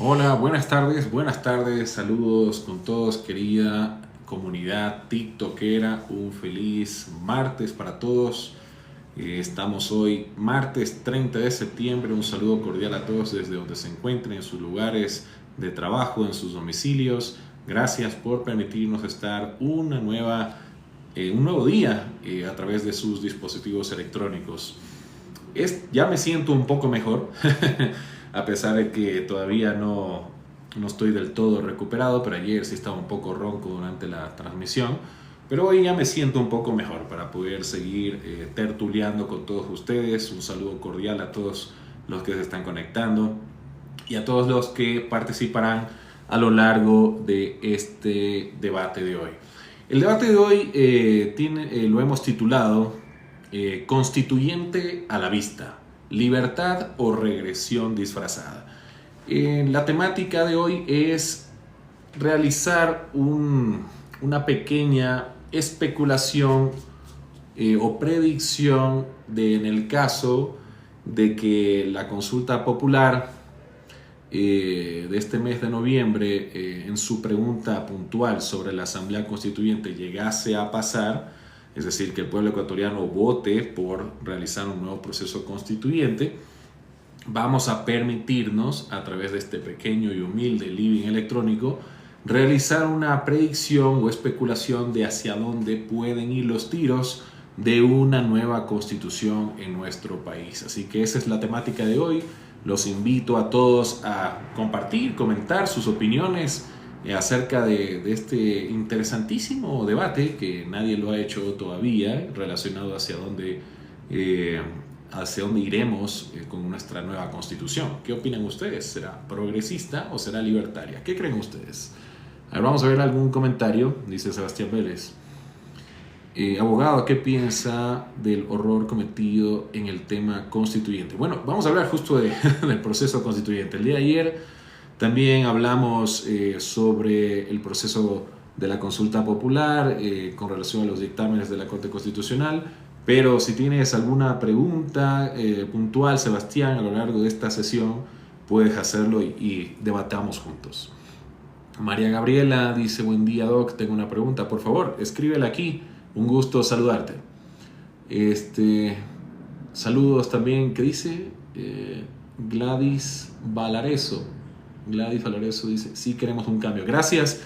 Hola, buenas tardes, saludos con todos, querida comunidad tiktokera, un feliz martes para todos. Estamos hoy martes 30 de septiembre, un saludo cordial a todos desde donde se encuentren, en sus lugares de trabajo, en sus domicilios. Gracias por permitirnos estar un nuevo día a través de sus dispositivos electrónicos. Ya me siento un poco mejor, a pesar de que todavía no estoy del todo recuperado, pero ayer sí estaba un poco ronco durante la transmisión. Pero hoy ya me siento un poco mejor para poder seguir tertuleando con todos ustedes. Un saludo cordial a todos los que se están conectando y a todos los que participarán a lo largo de este debate de hoy. El debate de hoy lo hemos titulado Constituyente a la vista, libertad o regresión disfrazada. La temática de hoy es realizar una pequeña especulación o predicción en el caso de que la consulta popular de este mes de noviembre, en su pregunta puntual sobre la Asamblea Constituyente, llegase a pasar, es decir, que el pueblo ecuatoriano vote por realizar un nuevo proceso constituyente. Vamos a permitirnos, a través de este pequeño y humilde living electrónico, realizar una predicción o especulación de hacia dónde pueden ir los tiros de una nueva constitución en nuestro país. Así que esa es la temática de hoy. Los invito a todos a compartir, comentar sus opiniones acerca de este interesantísimo debate que nadie lo ha hecho todavía, relacionado hacia dónde iremos con nuestra nueva constitución. ¿Qué opinan ustedes? ¿Será progresista o será libertaria? ¿Qué creen ustedes? A ver, vamos a ver algún comentario. Dice Sebastián Vélez. Abogado, ¿qué piensa del horror cometido en el tema constituyente? Bueno, vamos a hablar justo del proceso constituyente. El día de ayer también hablamos sobre el proceso de la consulta popular con relación a los dictámenes de la Corte Constitucional. Pero si tienes alguna pregunta puntual, Sebastián, a lo largo de esta sesión, puedes hacerlo y debatamos juntos. María Gabriela dice, buen día, Doc, tengo una pregunta. Por favor, escríbela aquí. Un gusto saludarte. Saludos también, ¿qué dice? Gladys Valareso. Gladys Valareso dice, sí queremos un cambio. Gracias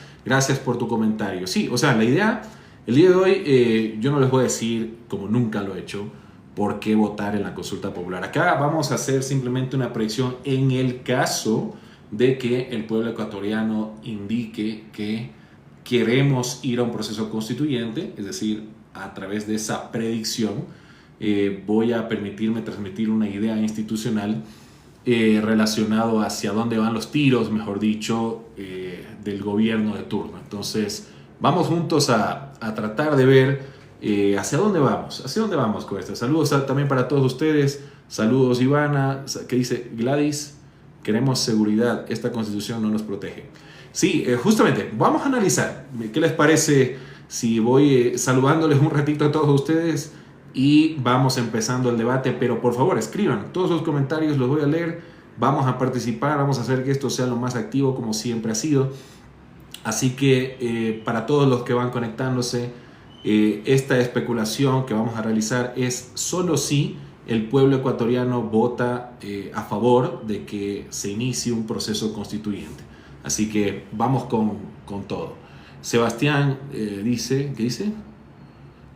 por tu comentario. Sí, o sea, la idea, el día de hoy, yo no les voy a decir, como nunca lo he hecho, por qué votar en la consulta popular. Acá vamos a hacer simplemente una predicción en el caso de que el pueblo ecuatoriano indique que queremos ir a un proceso constituyente, es decir, a través de esa predicción voy a permitirme transmitir una idea institucional relacionado hacia dónde van los tiros, mejor dicho, del gobierno de turno. Entonces, vamos juntos a tratar de ver hacia dónde vamos con esto. Saludos también para todos ustedes. Saludos, Ivana, que dice Gladys, queremos seguridad, esta constitución no nos protege. Sí, justamente, vamos a analizar. ¿Qué les parece si voy saludándoles un ratito a todos ustedes y vamos empezando el debate? Pero por favor, escriban todos los comentarios, los voy a leer. Vamos a participar, vamos a hacer que esto sea lo más activo como siempre ha sido. Así que para todos los que van conectándose, esta especulación que vamos a realizar es solo si el pueblo ecuatoriano vota a favor de que se inicie un proceso constituyente. Así que vamos con todo. Sebastián dice, ¿qué dice?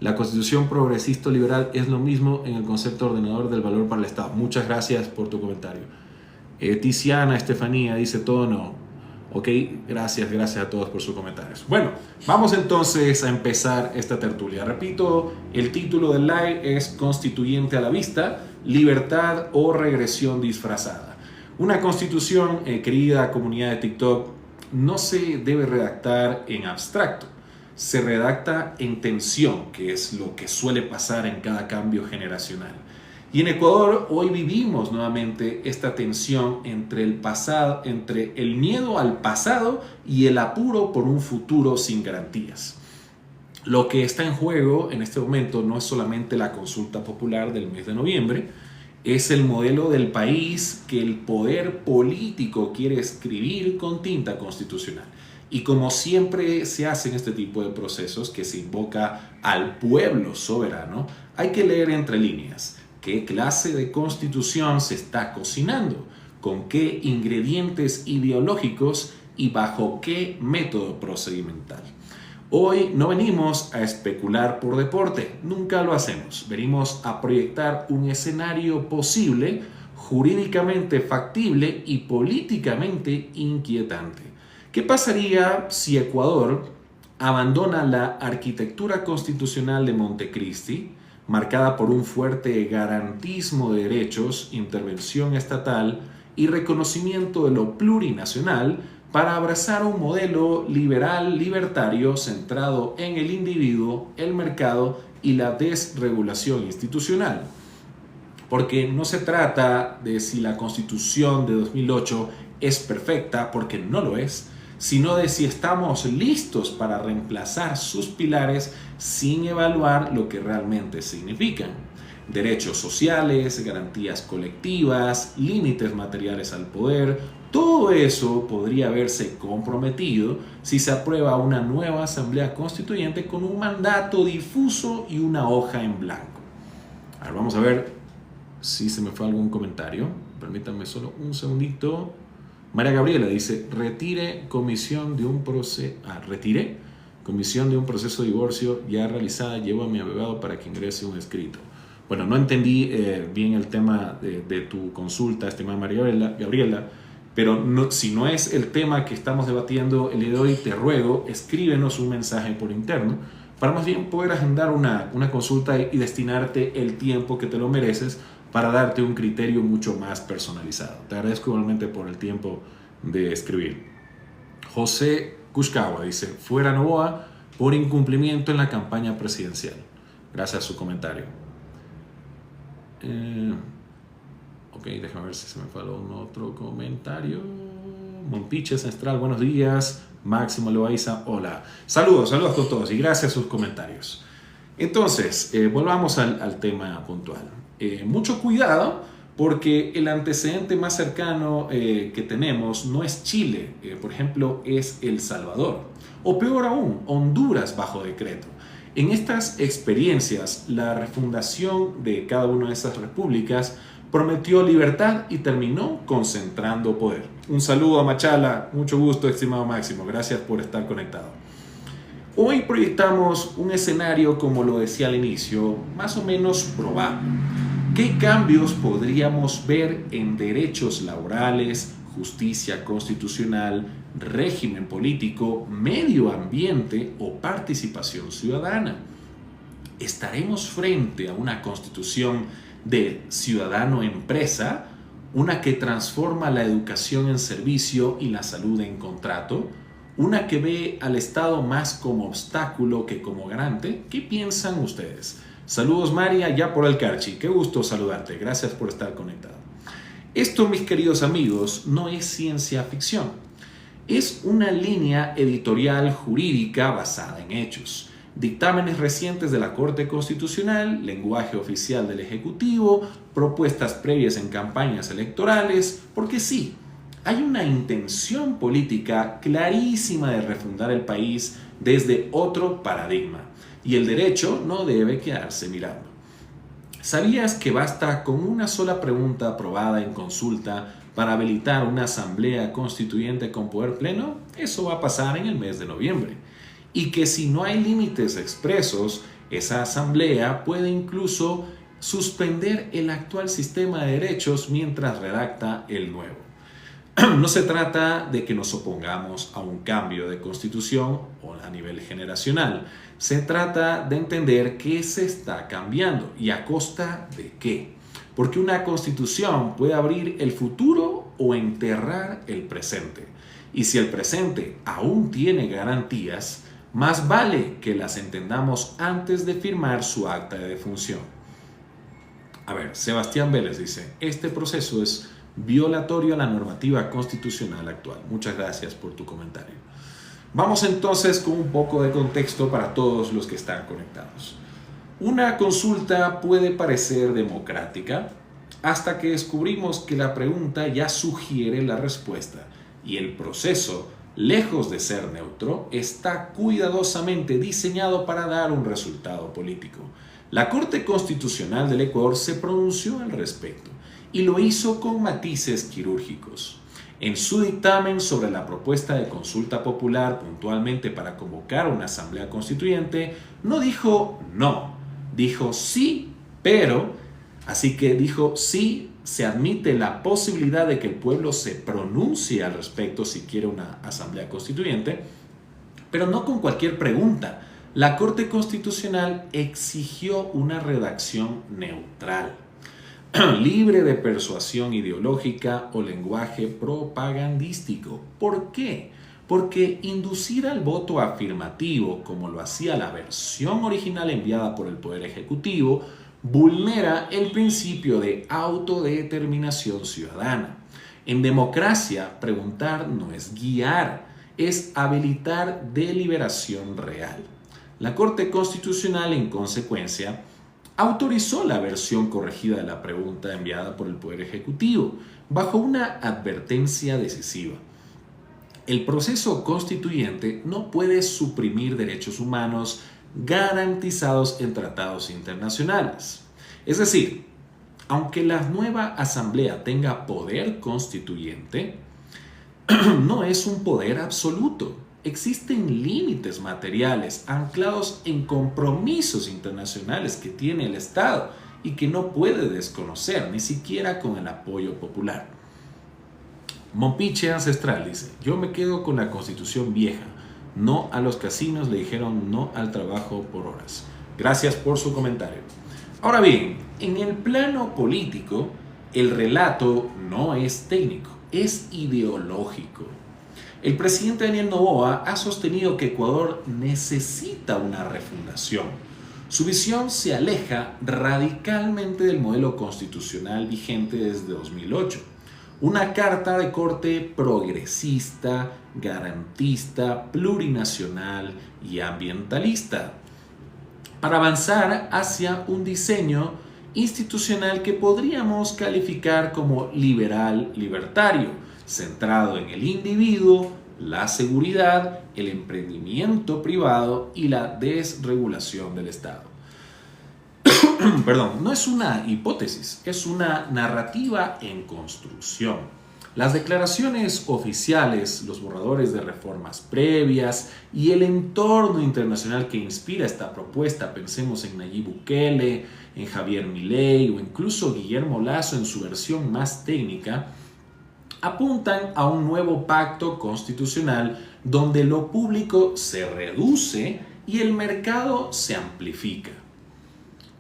La constitución progresista liberal es lo mismo en el concepto ordenador del valor para el Estado. Muchas gracias por tu comentario. Tiziana Estefanía dice todo no. Ok, gracias a todos por sus comentarios. Bueno, vamos entonces a empezar esta tertulia. Repito, el título del live es Constituyente a la vista, libertad o regresión disfrazada. Una constitución, querida comunidad de TikTok, no se debe redactar en abstracto, se redacta en tensión, que es lo que suele pasar en cada cambio generacional. Y en Ecuador hoy vivimos nuevamente esta tensión entre el miedo al pasado y el apuro por un futuro sin garantías. Lo que está en juego en este momento no es solamente la consulta popular del mes de noviembre, Es el modelo del país que el poder político quiere escribir con tinta constitucional. Y como siempre se hace en este tipo de procesos que se invoca al pueblo soberano, hay que leer entre líneas qué clase de constitución se está cocinando, con qué ingredientes ideológicos y bajo qué método procedimental. Hoy no venimos a especular por deporte, nunca lo hacemos. Venimos a proyectar un escenario posible, jurídicamente factible y políticamente inquietante. ¿Qué pasaría si Ecuador abandona la arquitectura constitucional de Montecristi, marcada por un fuerte garantismo de derechos, intervención estatal y reconocimiento de lo plurinacional, para abrazar un modelo liberal libertario centrado en el individuo, el mercado y la desregulación institucional? Porque no se trata de si la Constitución de 2008 es perfecta, porque no lo es, sino de si estamos listos para reemplazar sus pilares sin evaluar lo que realmente significan. Derechos sociales, garantías colectivas, límites materiales al poder, todo eso podría verse comprometido si se aprueba una nueva Asamblea Constituyente con un mandato difuso y una hoja en blanco. A ver, vamos a ver si se me fue algún comentario. Permítanme solo un segundito. María Gabriela dice, retire comisión de un proceso de divorcio ya realizada, llevo a mi abogado para que ingrese un escrito. Bueno, no entendí bien el tema de tu consulta, estimada María Gabriela, pero si no es el tema que estamos debatiendo el día de hoy, te ruego, escríbenos un mensaje por interno para más bien poder agendar una consulta y destinarte el tiempo que te lo mereces para darte un criterio mucho más personalizado. Te agradezco igualmente por el tiempo de escribir. José Cuscagua dice, fuera Novoa por incumplimiento en la campaña presidencial. Gracias a su comentario. Ok, déjame ver si se me fue algún otro comentario. Monpiche Ancestral, buenos días. Máximo Loaiza, hola. Saludos con todos y gracias a sus comentarios. Entonces, volvamos al tema puntual. Mucho cuidado porque el antecedente más cercano que tenemos no es Chile, por ejemplo, es El Salvador. O peor aún, Honduras bajo decreto. En estas experiencias, la refundación de cada una de esas repúblicas prometió libertad y terminó concentrando poder. Un saludo a Machala, mucho gusto, estimado Máximo, gracias por estar conectado. Hoy proyectamos un escenario, como lo decía al inicio, más o menos probable. ¿Qué cambios podríamos ver en derechos laborales, justicia constitucional, régimen político, medio ambiente o participación ciudadana? ¿Estaremos frente a una constitución de ciudadano-empresa, una que transforma la educación en servicio y la salud en contrato, una que ve al Estado más como obstáculo que como garante? ¿Qué piensan ustedes? Saludos María, ya por el Carchi, qué gusto saludarte, gracias por estar conectado. Esto, mis queridos amigos, no es ciencia ficción, es una línea editorial jurídica basada en hechos. Dictámenes recientes de la Corte Constitucional, lenguaje oficial del Ejecutivo, propuestas previas en campañas electorales, porque sí, hay una intención política clarísima de refundar el país desde otro paradigma, y el derecho no debe quedarse mirando. ¿Sabías que basta con una sola pregunta aprobada en consulta para habilitar una asamblea constituyente con poder pleno? Eso va a pasar en el mes de noviembre. Y que si no hay límites expresos, esa asamblea puede incluso suspender el actual sistema de derechos mientras redacta el nuevo. No se trata de que nos opongamos a un cambio de constitución o a nivel generacional. Se trata de entender qué se está cambiando y a costa de qué. Porque una constitución puede abrir el futuro o enterrar el presente. Y si el presente aún tiene garantías, más vale que las entendamos antes de firmar su acta de defunción. A ver, Sebastián Vélez dice, este proceso es violatorio a la normativa constitucional actual. Muchas gracias por tu comentario. Vamos entonces con un poco de contexto para todos los que están conectados. Una consulta puede parecer democrática, hasta que descubrimos que la pregunta ya sugiere la respuesta y el proceso, lejos de ser neutro, está cuidadosamente diseñado para dar un resultado político. La Corte Constitucional del Ecuador se pronunció al respecto y lo hizo con matices quirúrgicos. En su dictamen sobre la propuesta de consulta popular puntualmente para convocar una asamblea constituyente, no dijo no, dijo sí, pero, así que dijo sí, se admite la posibilidad de que el pueblo se pronuncie al respecto si quiere una asamblea constituyente, pero no con cualquier pregunta. La Corte Constitucional exigió una redacción neutral, libre de persuasión ideológica o lenguaje propagandístico. ¿Por qué? Porque inducir al voto afirmativo, como lo hacía la versión original enviada por el Poder Ejecutivo, vulnera el principio de autodeterminación ciudadana. En democracia, preguntar no es guiar, es habilitar deliberación real. La Corte Constitucional, en consecuencia, autorizó la versión corregida de la pregunta enviada por el Poder Ejecutivo, bajo una advertencia decisiva. El proceso constituyente no puede suprimir derechos humanos garantizados en tratados internacionales. Es decir, aunque la nueva asamblea tenga poder constituyente, no es un poder absoluto. Existen límites materiales anclados en compromisos internacionales que tiene el Estado y que no puede desconocer, ni siquiera con el apoyo popular. Mompiche Ancestral dice: yo me quedo con la Constitución vieja. No a los casinos, le dijeron no al trabajo por horas. Gracias por su comentario. Ahora bien, en el plano político, el relato no es técnico, es ideológico. El presidente Daniel Noboa ha sostenido que Ecuador necesita una refundación. Su visión se aleja radicalmente del modelo constitucional vigente desde 2008. Una carta de corte progresista, garantista, plurinacional y ambientalista, para avanzar hacia un diseño institucional que podríamos calificar como liberal libertario, centrado en el individuo, la seguridad, el emprendimiento privado y la desregulación del Estado. Perdón, no es una hipótesis, es una narrativa en construcción. Las declaraciones oficiales, los borradores de reformas previas y el entorno internacional que inspira esta propuesta, pensemos en Nayib Bukele, en Javier Milei o incluso Guillermo Lasso en su versión más técnica, apuntan a un nuevo pacto constitucional donde lo público se reduce y el mercado se amplifica.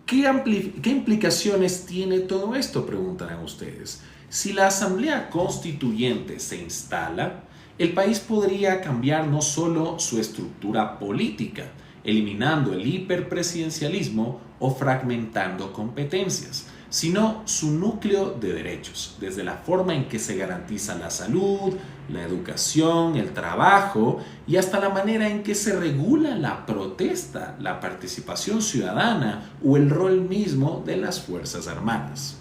¿Qué implicaciones tiene todo esto?, preguntarán ustedes. Si la Asamblea Constituyente se instala, el país podría cambiar no solo su estructura política, eliminando el hiperpresidencialismo o fragmentando competencias, sino su núcleo de derechos, desde la forma en que se garantiza la salud, la educación, el trabajo y hasta la manera en que se regula la protesta, la participación ciudadana o el rol mismo de las Fuerzas Armadas.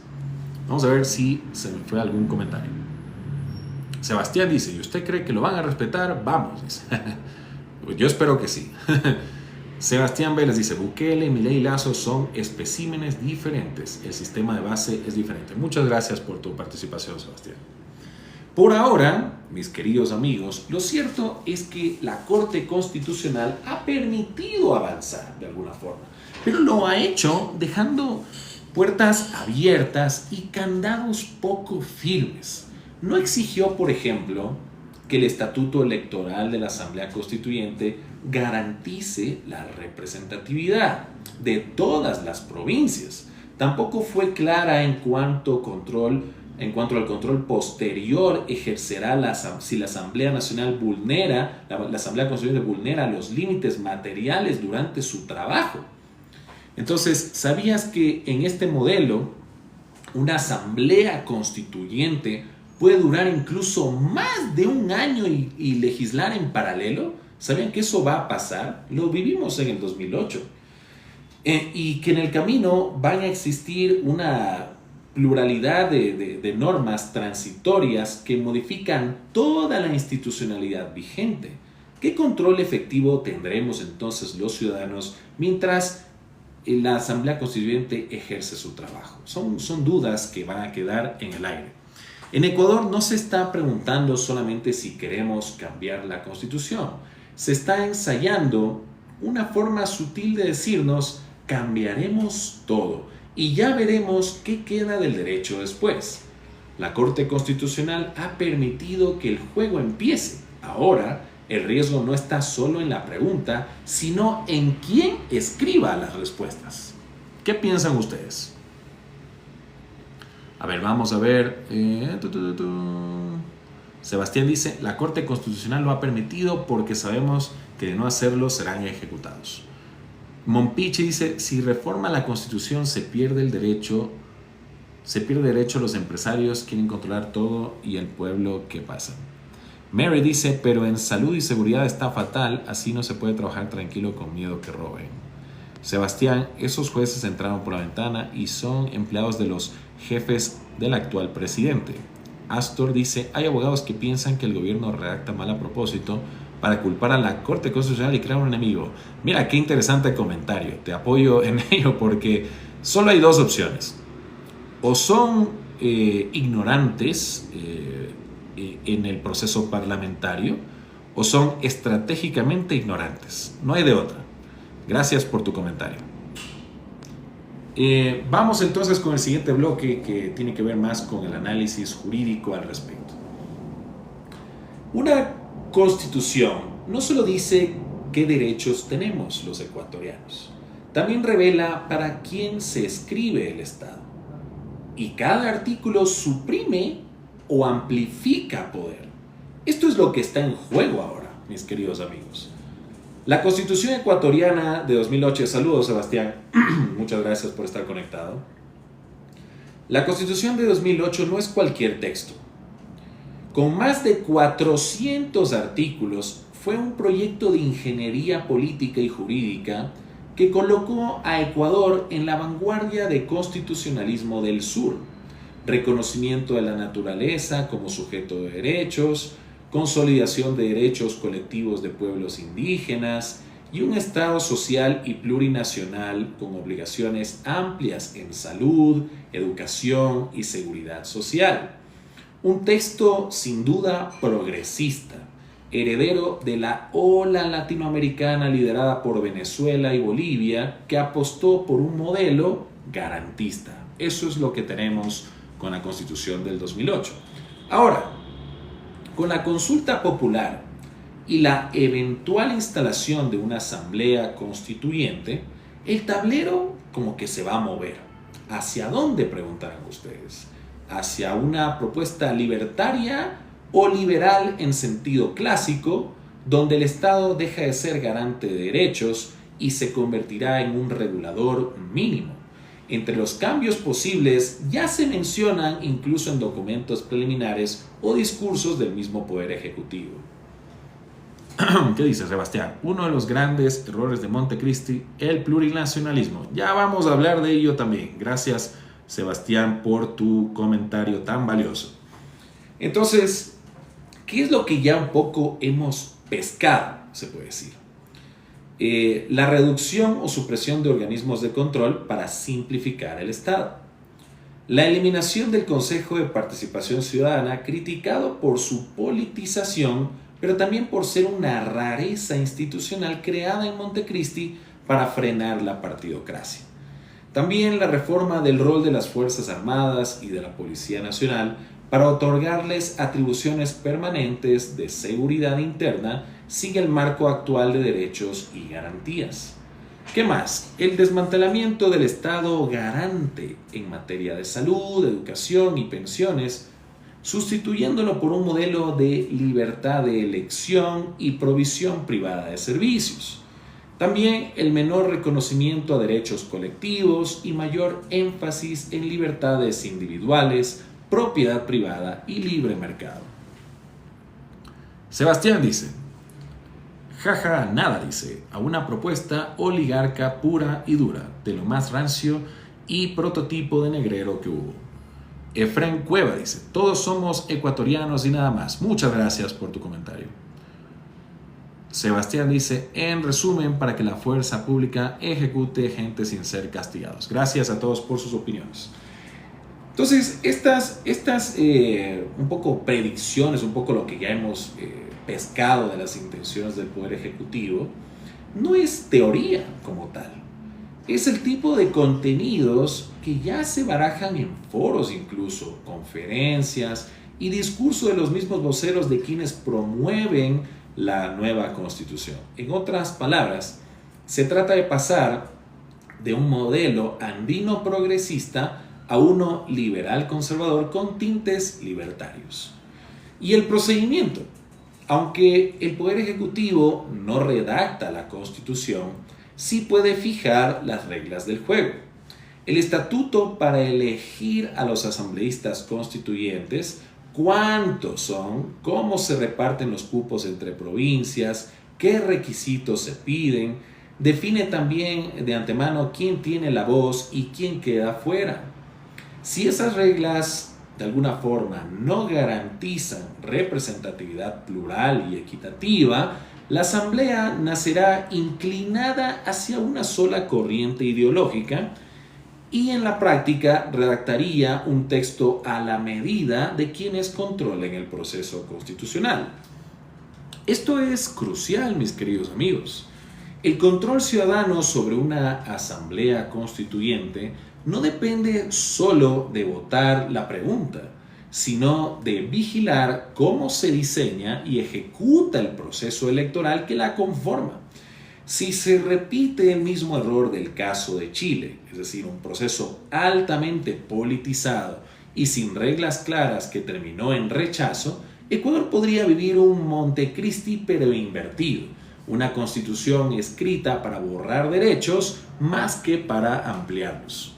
Vamos a ver si se me fue algún comentario. Sebastián dice: ¿y usted cree que lo van a respetar? Vamos, dice. Yo espero que sí. Sebastián Vélez dice: Bukele, Milei y Lasso son especímenes diferentes. El sistema de base es diferente. Muchas gracias por tu participación, Sebastián. Por ahora, mis queridos amigos, lo cierto es que la Corte Constitucional ha permitido avanzar de alguna forma, pero lo ha hecho dejando puertas abiertas y candados poco firmes. No exigió, por ejemplo, que el estatuto electoral de la Asamblea Constituyente garantice la representatividad de todas las provincias. Tampoco fue clara en cuanto al control posterior ejercerá si la Asamblea Nacional la Asamblea Constituyente vulnera los límites materiales durante su trabajo. Entonces, ¿sabías que en este modelo una asamblea constituyente puede durar incluso más de un año y legislar en paralelo? ¿Sabían que eso va a pasar? Lo vivimos en el 2008. Y que en el camino van a existir pluralidad de normas transitorias que modifican toda la institucionalidad vigente. ¿Qué control efectivo tendremos entonces los ciudadanos mientras la Asamblea Constituyente ejerce su trabajo? Son dudas que van a quedar en el aire. En Ecuador no se está preguntando solamente si queremos cambiar la Constitución. Se está ensayando una forma sutil de decirnos: cambiaremos todo y ya veremos qué queda del derecho después. La Corte Constitucional ha permitido que el juego empiece. Ahora, el riesgo no está solo en la pregunta, sino en quién escriba las respuestas. ¿Qué piensan ustedes? A ver, vamos a ver. Sebastián dice: la Corte Constitucional lo ha permitido porque sabemos que de no hacerlo serán ejecutados. Monpiche dice: si reforma la Constitución se pierde derecho, los empresarios quieren controlar todo y el pueblo, ¿qué pasa? Mary dice: pero en salud y seguridad está fatal, así no se puede trabajar tranquilo con miedo que roben. Sebastián: esos jueces entraron por la ventana y son empleados de los jefes del actual presidente. Astor dice: hay abogados que piensan que el gobierno redacta mal a propósito para culpar a la Corte Constitucional y crear un enemigo. Mira, qué interesante comentario. Te apoyo en ello porque solo hay dos opciones. O son ignorantes en el proceso parlamentario, o son estratégicamente ignorantes. No hay de otra. Gracias por tu comentario. Vamos entonces con el siguiente bloque, que tiene que ver más con el análisis jurídico al respecto. Una constitución no solo dice qué derechos tenemos los ecuatorianos, también revela para quién se escribe el Estado. Y cada artículo suprime o amplifica poder. Esto es lo que está en juego ahora, mis queridos amigos. La Constitución ecuatoriana de 2008, saludos Sebastián, muchas gracias por estar conectado. La Constitución de 2008 no es cualquier texto. Con más de 400 artículos, fue un proyecto de ingeniería política y jurídica que colocó a Ecuador en la vanguardia del constitucionalismo del sur, reconocimiento de la naturaleza como sujeto de derechos, consolidación de derechos colectivos de pueblos indígenas y un Estado social y plurinacional con obligaciones amplias en salud, educación y seguridad social. Un texto sin duda progresista, heredero de la ola latinoamericana liderada por Venezuela y Bolivia, que apostó por un modelo garantista. Eso es lo que tenemos con la Constitución del 2008. Ahora, con la consulta popular y la eventual instalación de una asamblea constituyente, el tablero como que se va a mover. ¿Hacia dónde, preguntarán ustedes? ¿Hacia una propuesta libertaria o liberal en sentido clásico, donde el Estado deja de ser garante de derechos y se convertirá en un regulador mínimo? Entre los cambios posibles ya se mencionan incluso en documentos preliminares o discursos del mismo Poder Ejecutivo. ¿Qué dice Sebastián? Uno de los grandes errores de Montecristi, el plurinacionalismo. Ya vamos a hablar de ello también. Gracias, Sebastián, por tu comentario tan valioso. Entonces, ¿qué es lo que ya un poco hemos pescado, se puede decir? La reducción o supresión de organismos de control para simplificar el Estado. La eliminación del Consejo de Participación Ciudadana, criticado por su politización, pero también por ser una rareza institucional creada en Montecristi para frenar la partidocracia. También la reforma del rol de las Fuerzas Armadas y de la Policía Nacional para otorgarles atribuciones permanentes de seguridad interna sigue el marco actual de derechos y garantías. ¿Qué más? El desmantelamiento del Estado garante en materia de salud, educación y pensiones, sustituyéndolo por un modelo de libertad de elección y provisión privada de servicios. También el menor reconocimiento a derechos colectivos y mayor énfasis en libertades individuales, propiedad privada y libre mercado. Sebastián dice: jaja, nada, dice, a una propuesta oligarca pura y dura, de lo más rancio y prototipo de negrero que hubo. Efren Cueva dice, todos somos ecuatorianos y nada más. Muchas gracias por tu comentario. Sebastián dice, en resumen, para que la fuerza pública ejecute gente sin ser castigados. Gracias a todos por sus opiniones. Entonces, estas un poco predicciones, un poco lo que ya hemos pescado de las intenciones del Poder Ejecutivo, no es teoría como tal. Es el tipo de contenidos que ya se barajan en foros incluso, conferencias y discurso de los mismos voceros de quienes promueven la nueva Constitución. En otras palabras, se trata de pasar de un modelo andino progresista a uno liberal conservador con tintes libertarios. Y el procedimiento, aunque el Poder Ejecutivo no redacta la Constitución, sí puede fijar las reglas del juego. El estatuto para elegir a los asambleístas constituyentes, cuántos son, cómo se reparten los cupos entre provincias, qué requisitos se piden, define también de antemano quién tiene la voz y quién queda fuera. Si esas reglas de alguna forma no garantizan representatividad plural y equitativa, la Asamblea nacerá inclinada hacia una sola corriente ideológica y en la práctica redactaría un texto a la medida de quienes controlen el proceso constitucional. Esto es crucial, mis queridos amigos. El control ciudadano sobre una asamblea constituyente no depende solo de votar la pregunta, sino de vigilar cómo se diseña y ejecuta el proceso electoral que la conforma. Si se repite el mismo error del caso de Chile, es decir, un proceso altamente politizado y sin reglas claras que terminó en rechazo, Ecuador podría vivir un Montecristi pero invertido, una constitución escrita para borrar derechos más que para ampliarlos.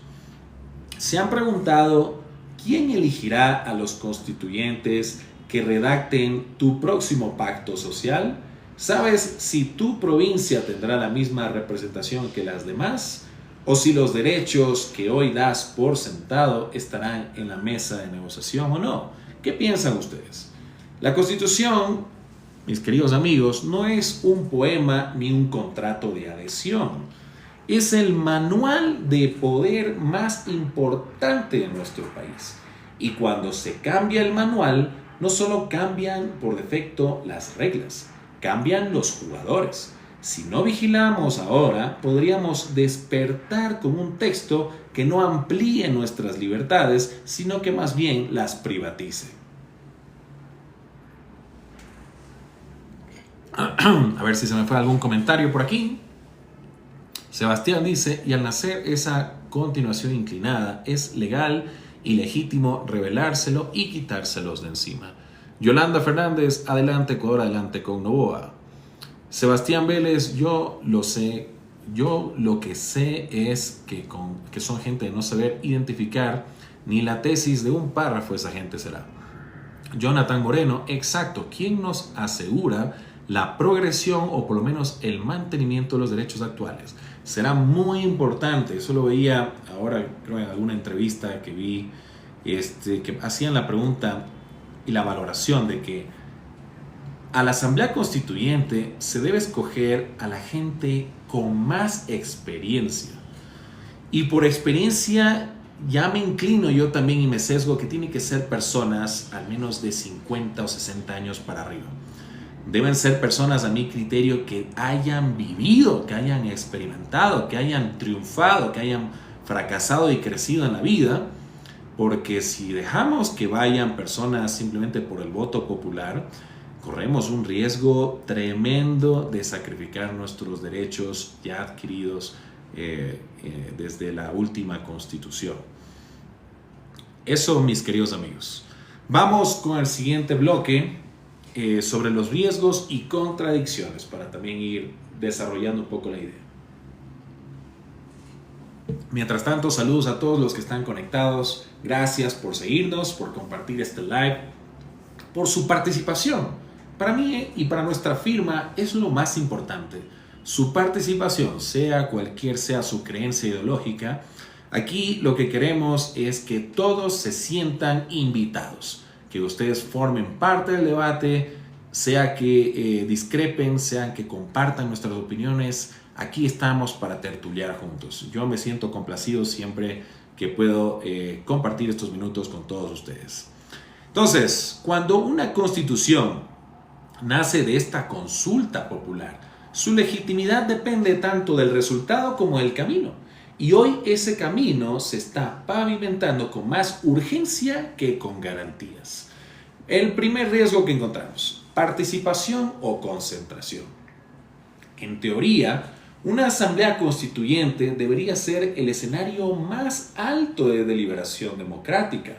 ¿Se han preguntado quién elegirá a los constituyentes que redacten tu próximo pacto social? ¿Sabes si tu provincia tendrá la misma representación que las demás? ¿O si los derechos que hoy das por sentado estarán en la mesa de negociación o no? ¿Qué piensan ustedes? La Constitución, mis queridos amigos, no es un poema ni un contrato de adhesión. Es el manual de poder más importante de nuestro país. Y cuando se cambia el manual, no solo cambian por defecto las reglas, cambian los jugadores. Si no vigilamos ahora, podríamos despertar con un texto que no amplíe nuestras libertades, sino que más bien las privatice. A ver si se me fue algún comentario por aquí. Sebastián dice, y al nacer esa continuación inclinada, es legal y legítimo revelárselo y quitárselos de encima. Yolanda Fernández, adelante Ecuador, adelante con Novoa. Sebastián Vélez, yo lo que sé es que son gente de no saber identificar ni la tesis de un párrafo, esa gente será. Jonathan Moreno, exacto, ¿quién nos asegura la progresión o por lo menos el mantenimiento de los derechos actuales? Será muy importante, eso lo veía ahora creo en alguna entrevista que vi, que hacían la pregunta y la valoración de que a la Asamblea Constituyente se debe escoger a la gente con más experiencia. Y por experiencia ya me inclino yo también y me sesgo que tiene que ser personas al menos de 50 o 60 años para arriba. Deben ser personas a mi criterio que hayan vivido, que hayan experimentado, que hayan triunfado, que hayan fracasado y crecido en la vida, porque si dejamos que vayan personas simplemente por el voto popular, corremos un riesgo tremendo de sacrificar nuestros derechos ya adquiridos desde la última Constitución. Eso, mis queridos amigos. Vamos con el siguiente bloque sobre los riesgos y contradicciones para también ir desarrollando un poco la idea. Mientras tanto, saludos a todos los que están conectados. Gracias por seguirnos, por compartir este live, por su participación. Para mí y para nuestra firma es lo más importante. Su participación, sea cualquier sea su creencia ideológica, Aquí lo que queremos es que todos se sientan invitados, que ustedes formen parte del debate, sea que discrepen, sea que compartan nuestras opiniones. Aquí estamos para tertuliar juntos. Yo me siento complacido siempre que puedo compartir estos minutos con todos ustedes. Entonces, cuando una constitución nace de esta consulta popular, su legitimidad depende tanto del resultado como del camino. Y hoy ese camino se está pavimentando con más urgencia que con garantías. El primer riesgo que encontramos: participación o concentración. En teoría, una asamblea constituyente debería ser el escenario más alto de deliberación democrática.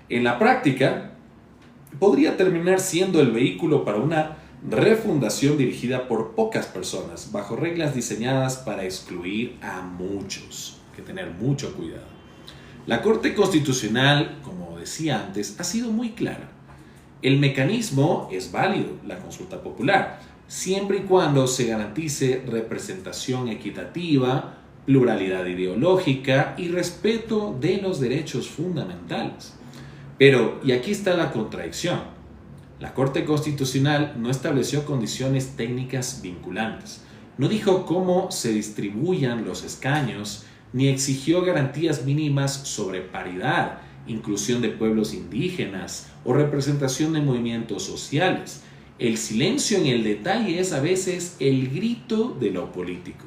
En la práctica, podría terminar siendo el vehículo para una refundación dirigida por pocas personas, bajo reglas diseñadas para excluir a muchos. Hay que tener mucho cuidado. La Corte Constitucional, como decía antes, ha sido muy clara. El mecanismo es válido, la consulta popular, siempre y cuando se garantice representación equitativa, pluralidad ideológica y respeto de los derechos fundamentales. Pero, y aquí está la contradicción, la Corte Constitucional no estableció condiciones técnicas vinculantes, no dijo cómo se distribuyan los escaños, ni exigió garantías mínimas sobre paridad, inclusión de pueblos indígenas o representación de movimientos sociales. El silencio en el detalle es a veces el grito de lo político.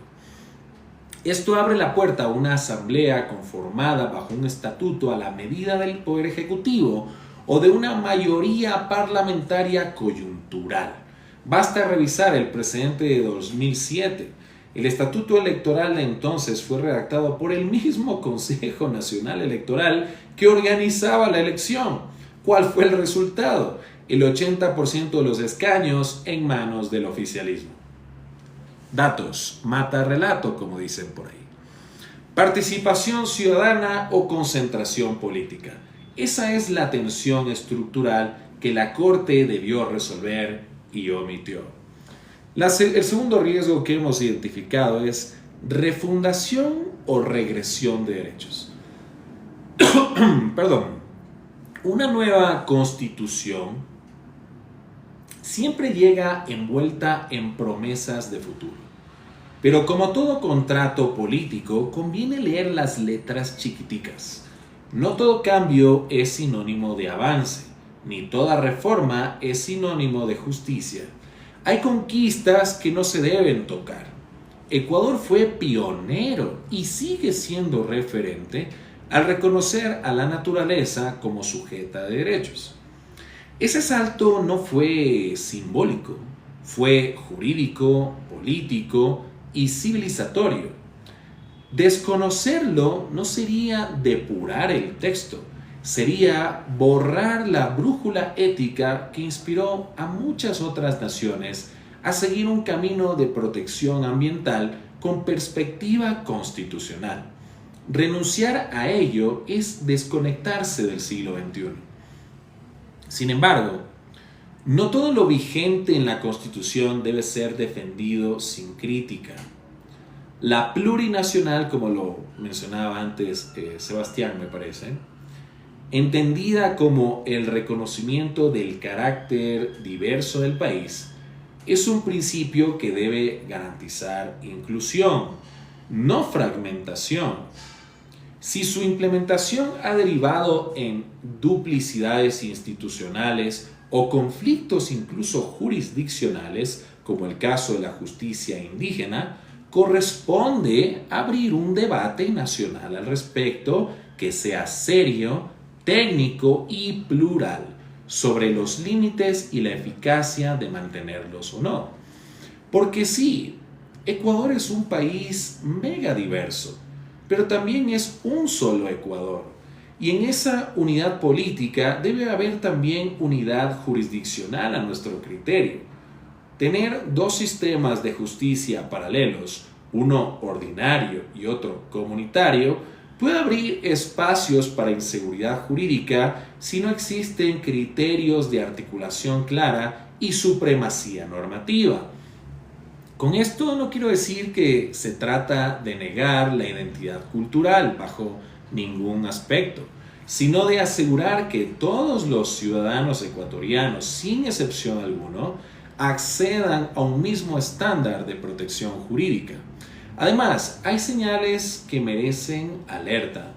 Esto abre la puerta a una asamblea conformada bajo un estatuto a la medida del Poder Ejecutivo o de una mayoría parlamentaria coyuntural. Basta revisar el precedente de 2007. El estatuto electoral de entonces fue redactado por el mismo Consejo Nacional Electoral que organizaba la elección. ¿Cuál fue el resultado? El 80% de los escaños en manos del oficialismo. Datos, mata relato, como dicen por ahí. Participación ciudadana o concentración política. Esa es la tensión estructural que la Corte debió resolver y omitió. El segundo riesgo que hemos identificado es refundación o regresión de derechos. Perdón. Una nueva constitución siempre llega envuelta en promesas de futuro. Pero como todo contrato político, conviene leer las letras chiquiticas. No todo cambio es sinónimo de avance, ni toda reforma es sinónimo de justicia. Hay conquistas que no se deben tocar. Ecuador fue pionero y sigue siendo referente al reconocer a la naturaleza como sujeta de derechos. Ese salto no fue simbólico, fue jurídico, político y civilizatorio. Desconocerlo no sería depurar el texto, sería borrar la brújula ética que inspiró a muchas otras naciones a seguir un camino de protección ambiental con perspectiva constitucional. Renunciar a ello es desconectarse del siglo XXI. Sin embargo, no todo lo vigente en la Constitución debe ser defendido sin crítica. La plurinacional, como lo mencionaba antes Sebastián, me parece, entendida como el reconocimiento del carácter diverso del país, es un principio que debe garantizar inclusión, no fragmentación. Si su implementación ha derivado en duplicidades institucionales o conflictos incluso jurisdiccionales, como el caso de la justicia indígena, corresponde abrir un debate nacional al respecto que sea serio, técnico y plural sobre los límites y la eficacia de mantenerlos o no. Porque sí, Ecuador es un país mega diverso, pero también es un solo Ecuador. Y en esa unidad política debe haber también unidad jurisdiccional a nuestro criterio. Tener dos sistemas de justicia paralelos, uno ordinario y otro comunitario, puede abrir espacios para inseguridad jurídica si no existen criterios de articulación clara y supremacía normativa. Con esto no quiero decir que se trata de negar la identidad cultural bajo ningún aspecto, sino de asegurar que todos los ciudadanos ecuatorianos, sin excepción alguna, accedan a un mismo estándar de protección jurídica. Además, hay señales que merecen alerta.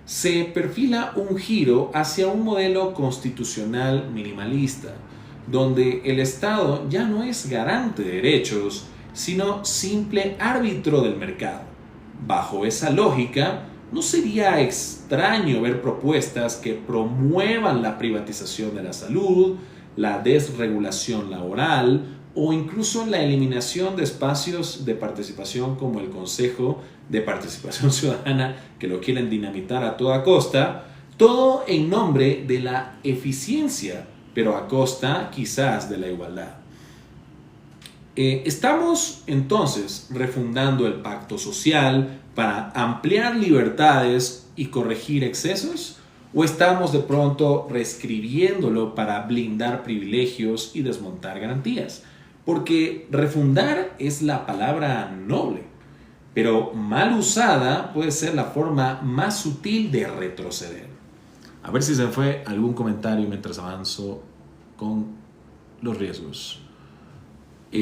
Se perfila un giro hacia un modelo constitucional minimalista, donde el Estado ya no es garante de derechos, sino simple árbitro del mercado. Bajo esa lógica, no sería extraño ver propuestas que promuevan la privatización de la salud, la desregulación laboral o incluso la eliminación de espacios de participación como el Consejo de Participación Ciudadana, que lo quieren dinamitar a toda costa, todo en nombre de la eficiencia, pero a costa quizás de la igualdad. Estamos entonces refundando el pacto social para ampliar libertades y corregir excesos, o estamos de pronto reescribiéndolo para blindar privilegios y desmontar garantías. Porque refundar es la palabra noble, pero mal usada puede ser la forma más sutil de retroceder. A ver si se me fue algún comentario mientras avanzo con los riesgos.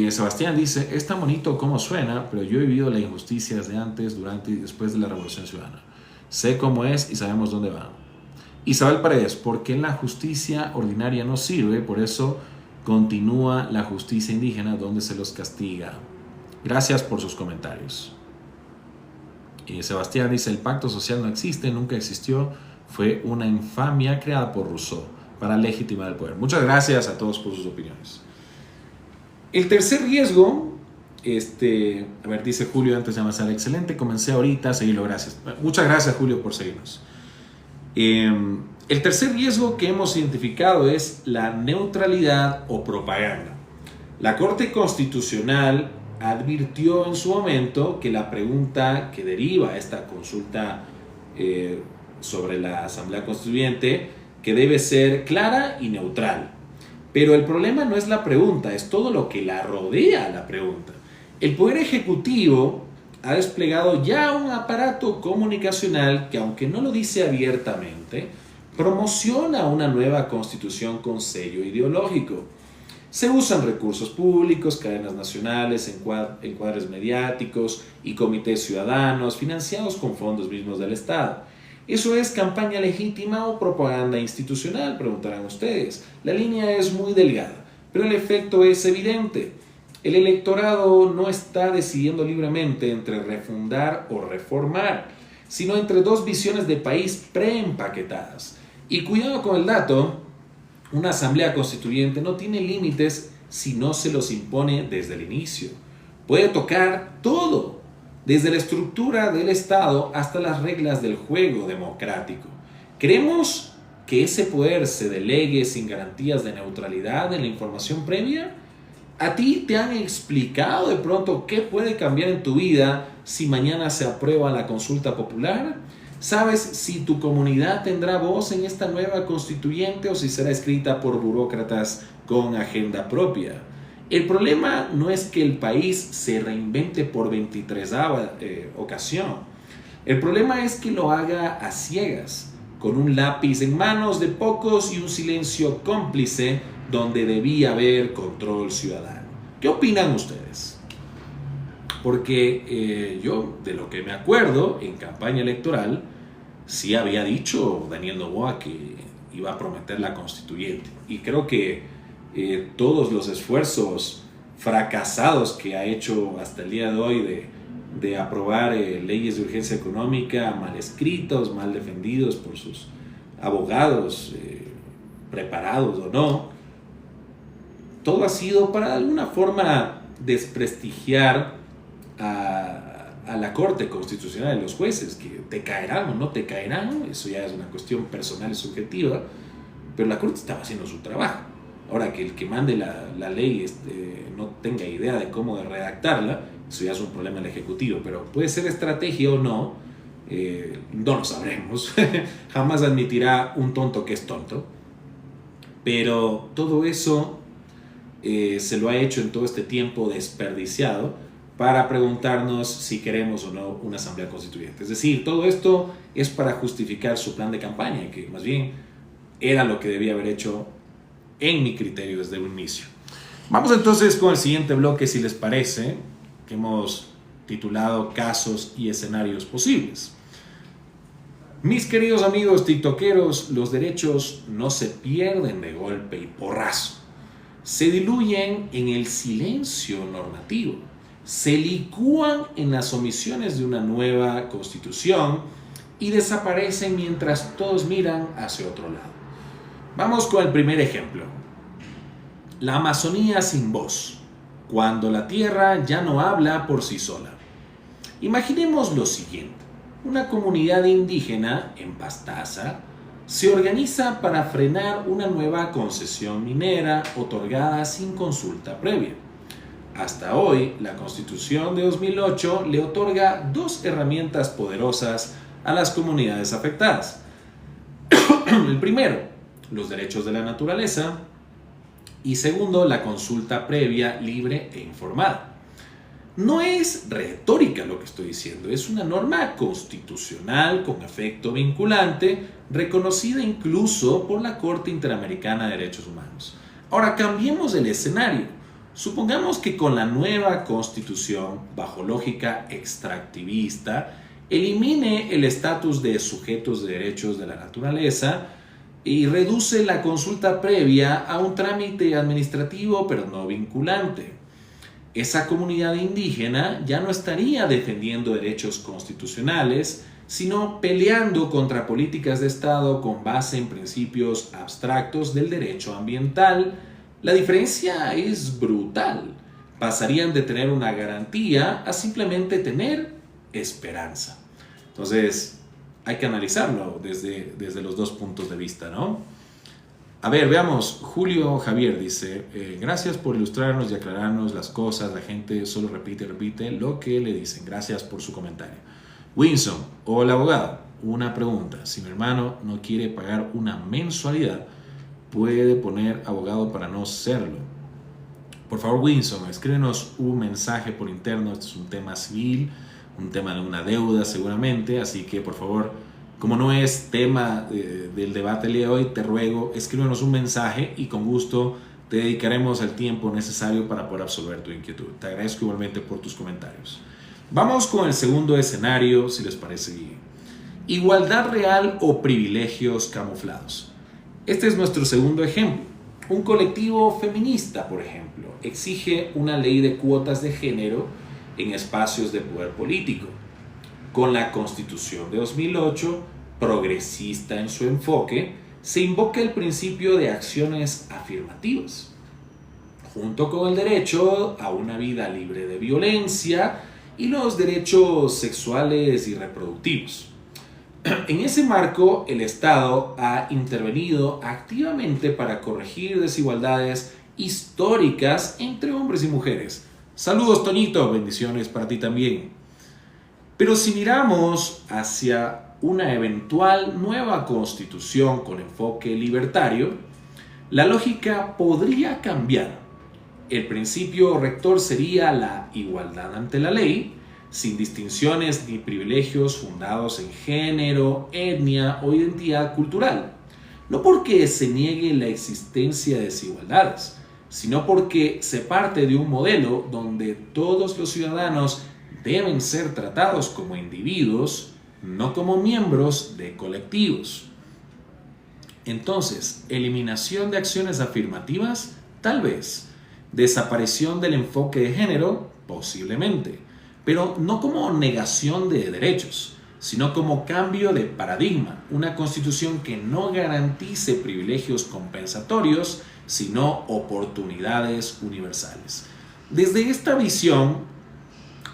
Sebastián dice, es tan bonito como suena, pero yo he vivido la injusticia desde antes, durante y después de la Revolución Ciudadana. Sé cómo es y sabemos dónde va. Isabel Paredes, ¿por qué la justicia ordinaria no sirve? Por eso continúa la justicia indígena donde se los castiga. Gracias por sus comentarios. Sebastián dice, el pacto social no existe, nunca existió, fue una infamia creada por Rousseau para legitimar el poder. Muchas gracias a todos por sus opiniones. El tercer riesgo, a ver, dice Julio antes de avanzar, excelente, comencé ahorita, seguilo, gracias. Muchas gracias, Julio, por seguirnos. El tercer riesgo que hemos identificado es la neutralidad o propaganda. La Corte Constitucional advirtió en su momento que la pregunta que deriva esta consulta sobre la Asamblea Constituyente que debe ser clara y neutral. Pero el problema no es la pregunta, es todo lo que la rodea a la pregunta. El Poder Ejecutivo ha desplegado ya un aparato comunicacional que, aunque no lo dice abiertamente, promociona una nueva constitución con sello ideológico. Se usan recursos públicos, cadenas nacionales, encuadres mediáticos y comités ciudadanos financiados con fondos mismos del Estado. ¿Eso es campaña legítima o propaganda institucional?, preguntarán ustedes. La línea es muy delgada, pero el efecto es evidente. El electorado no está decidiendo libremente entre refundar o reformar, sino entre dos visiones de país preempaquetadas. Y cuidado con el dato, una asamblea constituyente no tiene límites si no se los impone desde el inicio. Puede tocar todo, desde la estructura del Estado hasta las reglas del juego democrático. ¿Queremos que ese poder se delegue sin garantías de neutralidad en la información previa? ¿A ti te han explicado de pronto qué puede cambiar en tu vida si mañana se aprueba la consulta popular? ¿Sabes si tu comunidad tendrá voz en esta nueva constituyente o si será escrita por burócratas con agenda propia? El problema no es que el país se reinvente por 23ª ocasión. El problema es que lo haga a ciegas, con un lápiz en manos de pocos y un silencio cómplice donde debía haber control ciudadano. ¿Qué opinan ustedes? Porque yo, de lo que me acuerdo, en campaña electoral, sí había dicho Daniel Noboa que iba a prometer la constituyente. Y creo que todos los esfuerzos fracasados que ha hecho hasta el día de hoy de aprobar leyes de urgencia económica mal escritos, mal defendidos por sus abogados, preparados o no, todo ha sido para de alguna forma desprestigiar a la Corte Constitucional y los jueces, que te caerán o no te caerán, eso ya es una cuestión personal y subjetiva, pero la Corte estaba haciendo su trabajo. Ahora, que el que mande la ley no tenga idea de cómo redactarla, eso ya es un problema del Ejecutivo, pero puede ser estrategia o no, no lo sabremos. Jamás admitirá un tonto que es tonto, pero todo eso se lo ha hecho en todo este tiempo desperdiciado para preguntarnos si queremos o no una asamblea constituyente. Es decir, todo esto es para justificar su plan de campaña, que más bien era lo que debía haber hecho en mi criterio desde un inicio. Vamos entonces con el siguiente bloque, si les parece, que hemos titulado Casos y escenarios posibles. Mis queridos amigos tiktokeros, los derechos no se pierden de golpe y porrazo. Se diluyen en el silencio normativo. Se licúan en las omisiones de una nueva constitución y desaparecen mientras todos miran hacia otro lado. Vamos con el primer ejemplo. La Amazonía sin voz, cuando la tierra ya no habla por sí sola. Imaginemos lo siguiente. Una comunidad indígena en Pastaza se organiza para frenar una nueva concesión minera otorgada sin consulta previa. Hasta hoy, la Constitución de 2008 le otorga dos herramientas poderosas a las comunidades afectadas. El primero, los derechos de la naturaleza, y segundo, la consulta previa, libre e informada. No es retórica lo que estoy diciendo, es una norma constitucional con efecto vinculante, reconocida incluso por la Corte Interamericana de Derechos Humanos. Ahora cambiemos el escenario. Supongamos que con la nueva constitución, bajo lógica extractivista, elimine el estatus de sujetos de derechos de la naturaleza y reduce la consulta previa a un trámite administrativo pero no vinculante. Esa comunidad indígena ya no estaría defendiendo derechos constitucionales, sino peleando contra políticas de Estado con base en principios abstractos del derecho ambiental. La diferencia es brutal. Pasarían de tener una garantía a simplemente tener esperanza. Entonces, hay que analizarlo desde los dos puntos de vista, ¿no? A ver, veamos. Julio Javier dice, gracias por ilustrarnos y aclararnos las cosas. La gente solo repite lo que le dicen. Gracias por su comentario. Winson, hola abogado. Una pregunta. Si mi hermano no quiere pagar una mensualidad, ¿puede poner abogado para no serlo? Por favor, Winson, escríbenos un mensaje por interno. Este es un tema civil, un tema de una deuda seguramente. Así que, por favor, como no es tema del debate de hoy, te ruego, escríbenos un mensaje y con gusto te dedicaremos el tiempo necesario para poder absolver tu inquietud. Te agradezco igualmente por tus comentarios. Vamos con el segundo escenario, si les parece bien. Igualdad real o privilegios camuflados. Este es nuestro segundo ejemplo. Un colectivo feminista, por ejemplo, exige una ley de cuotas de género en espacios de poder político. Con la Constitución de 2008, progresista en su enfoque, se invoca el principio de acciones afirmativas, junto con el derecho a una vida libre de violencia y los derechos sexuales y reproductivos. En ese marco, el Estado ha intervenido activamente para corregir desigualdades históricas entre hombres y mujeres. Saludos, Toñito, bendiciones para ti también. Pero si miramos hacia una eventual nueva constitución con enfoque libertario, la lógica podría cambiar. El principio rector sería la igualdad ante la ley, sin distinciones ni privilegios fundados en género, etnia o identidad cultural. No porque se niegue la existencia de desigualdades, sino porque se parte de un modelo donde todos los ciudadanos deben ser tratados como individuos, no como miembros de colectivos. Entonces, eliminación de acciones afirmativas, tal vez. Desaparición del enfoque de género, posiblemente. Pero no como negación de derechos, sino como cambio de paradigma. Una constitución que no garantice privilegios compensatorios, sino oportunidades universales. Desde esta visión,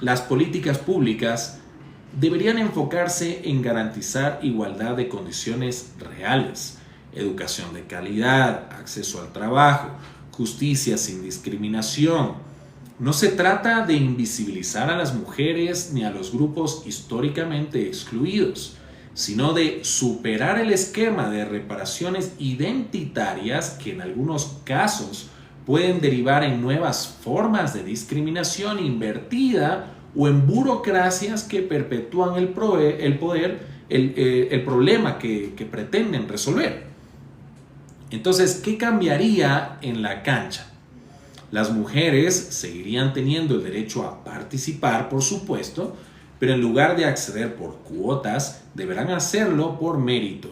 las políticas públicas deberían enfocarse en garantizar igualdad de condiciones reales, educación de calidad, acceso al trabajo, justicia sin discriminación. No se trata de invisibilizar a las mujeres ni a los grupos históricamente excluidos, sino de superar el esquema de reparaciones identitarias que en algunos casos pueden derivar en nuevas formas de discriminación invertida o en burocracias que perpetúan el problema que pretenden resolver. Entonces, ¿qué cambiaría en la cancha? Las mujeres seguirían teniendo el derecho a participar, por supuesto, pero en lugar de acceder por cuotas, deberán hacerlo por mérito.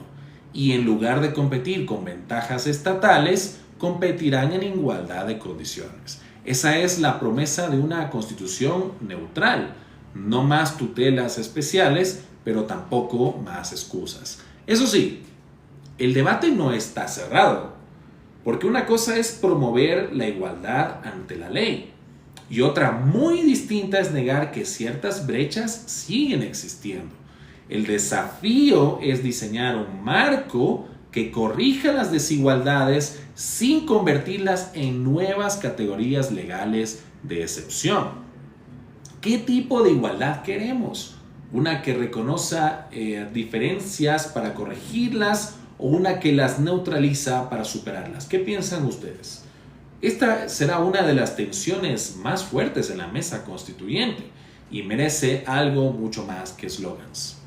Y en lugar de competir con ventajas estatales, competirán en igualdad de condiciones. Esa es la promesa de una constitución neutral. No más tutelas especiales, pero tampoco más excusas. Eso sí, el debate no está cerrado, porque una cosa es promover la igualdad ante la ley y otra muy distinta es negar que ciertas brechas siguen existiendo. El desafío es diseñar un marco que corrija las desigualdades sin convertirlas en nuevas categorías legales de excepción. ¿Qué tipo de igualdad queremos? ¿Una que reconozca diferencias para corregirlas o una que las neutraliza para superarlas? ¿Qué piensan ustedes? Esta será una de las tensiones más fuertes en la mesa constituyente y merece algo mucho más que eslogans.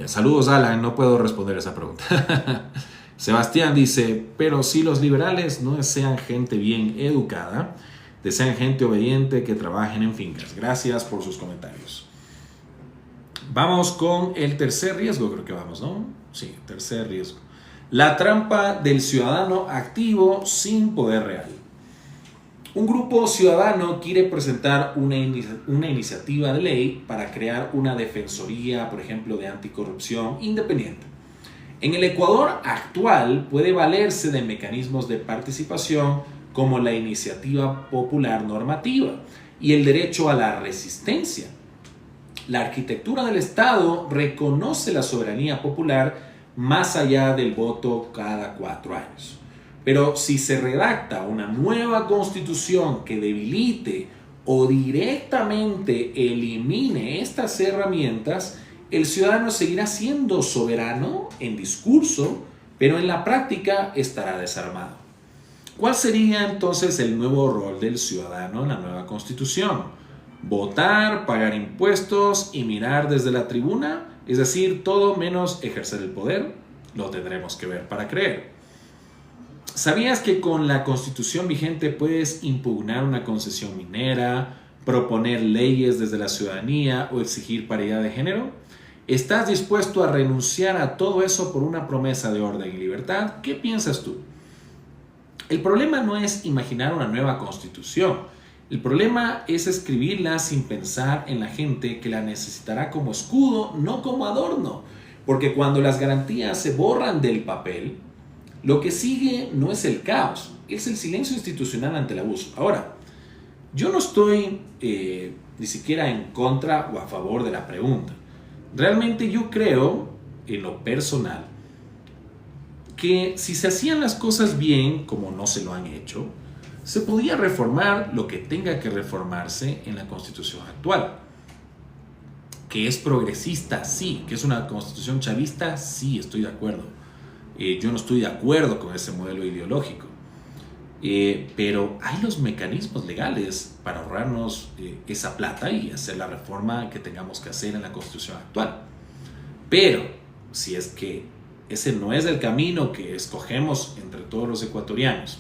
Saludos, Alan, no puedo responder esa pregunta. Sebastián dice, pero si los liberales no desean gente bien educada, desean gente obediente que trabajen en fincas. Gracias por sus comentarios. Vamos con el tercer riesgo, creo que vamos, ¿no? Sí, tercer riesgo. La trampa del ciudadano activo sin poder real. Un grupo ciudadano quiere presentar una iniciativa de ley para crear una defensoría, por ejemplo, de anticorrupción independiente. En el Ecuador actual puede valerse de mecanismos de participación como la iniciativa popular normativa y el derecho a la resistencia. La arquitectura del Estado reconoce la soberanía popular más allá del voto cada 4 años. Pero si se redacta una nueva constitución que debilite o directamente elimine estas herramientas, el ciudadano seguirá siendo soberano en discurso, pero en la práctica estará desarmado. ¿Cuál sería entonces el nuevo rol del ciudadano en la nueva constitución? ¿Votar, pagar impuestos y mirar desde la tribuna? Es decir, todo menos ejercer el poder. Lo tendremos que ver para creer. ¿Sabías que con la constitución vigente puedes impugnar una concesión minera, proponer leyes desde la ciudadanía o exigir paridad de género? ¿Estás dispuesto a renunciar a todo eso por una promesa de orden y libertad? ¿Qué piensas tú? El problema no es imaginar una nueva constitución. El problema es escribirla sin pensar en la gente que la necesitará como escudo, no como adorno. Porque cuando las garantías se borran del papel, lo que sigue no es el caos, es el silencio institucional ante el abuso. Ahora, yo no estoy ni siquiera en contra o a favor de la pregunta. Realmente yo creo, en lo personal, que si se hacían las cosas bien, como no se lo han hecho, se podía reformar lo que tenga que reformarse en la Constitución actual. Que es progresista, sí. Que es una constitución chavista, sí, estoy de acuerdo. Yo no estoy de acuerdo con ese modelo ideológico. Pero hay los mecanismos legales para ahorrarnos esa plata y hacer la reforma que tengamos que hacer en la constitución actual. Pero si es que ese no es el camino que escogemos entre todos los ecuatorianos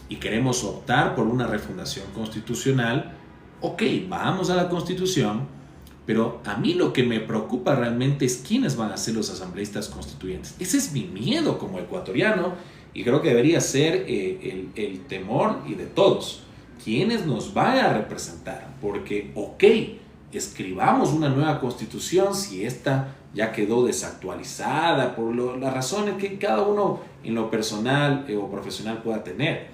y queremos optar por una refundación constitucional, ok, vamos a la constitución. Pero a mí lo que me preocupa realmente es quiénes van a ser los asambleístas constituyentes. Ese es mi miedo como ecuatoriano y creo que debería ser el temor y de todos. ¿Quiénes nos van a representar? Porque, ok, escribamos una nueva constitución si esta ya quedó desactualizada por las razones que cada uno en lo personal o profesional pueda tener.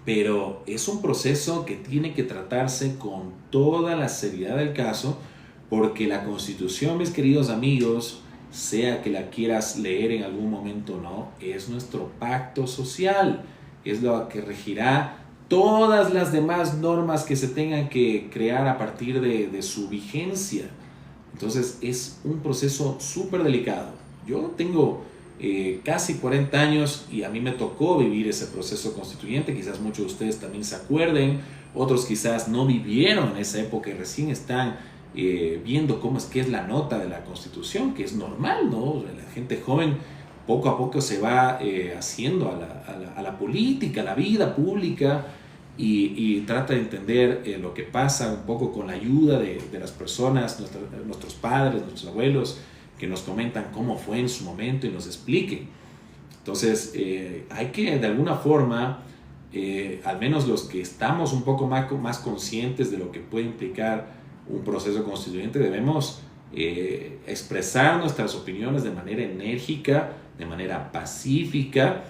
Pero es un proceso que tiene que tratarse con toda la seriedad del caso, porque la Constitución, mis queridos amigos, sea que la quieras leer en algún momento o no, es nuestro pacto social, es lo que regirá todas las demás normas que se tengan que crear a partir de su vigencia. Entonces es un proceso súper delicado. Yo tengo casi 40 años, y a mí me tocó vivir ese proceso constituyente. Quizás muchos de ustedes también se acuerden, otros quizás no vivieron en esa época y recién están viendo qué es la nota de la Constitución, que es normal, ¿no? La gente joven poco a poco se va haciendo a la política, a la vida pública, y trata de entender lo que pasa un poco con la ayuda de las personas, nuestros padres, nuestros abuelos, que nos comentan cómo fue en su momento y nos expliquen. Entonces, hay que de alguna forma, al menos los que estamos un poco más conscientes de lo que puede implicar un proceso constituyente, debemos expresar nuestras opiniones de manera enérgica, de manera pacífica,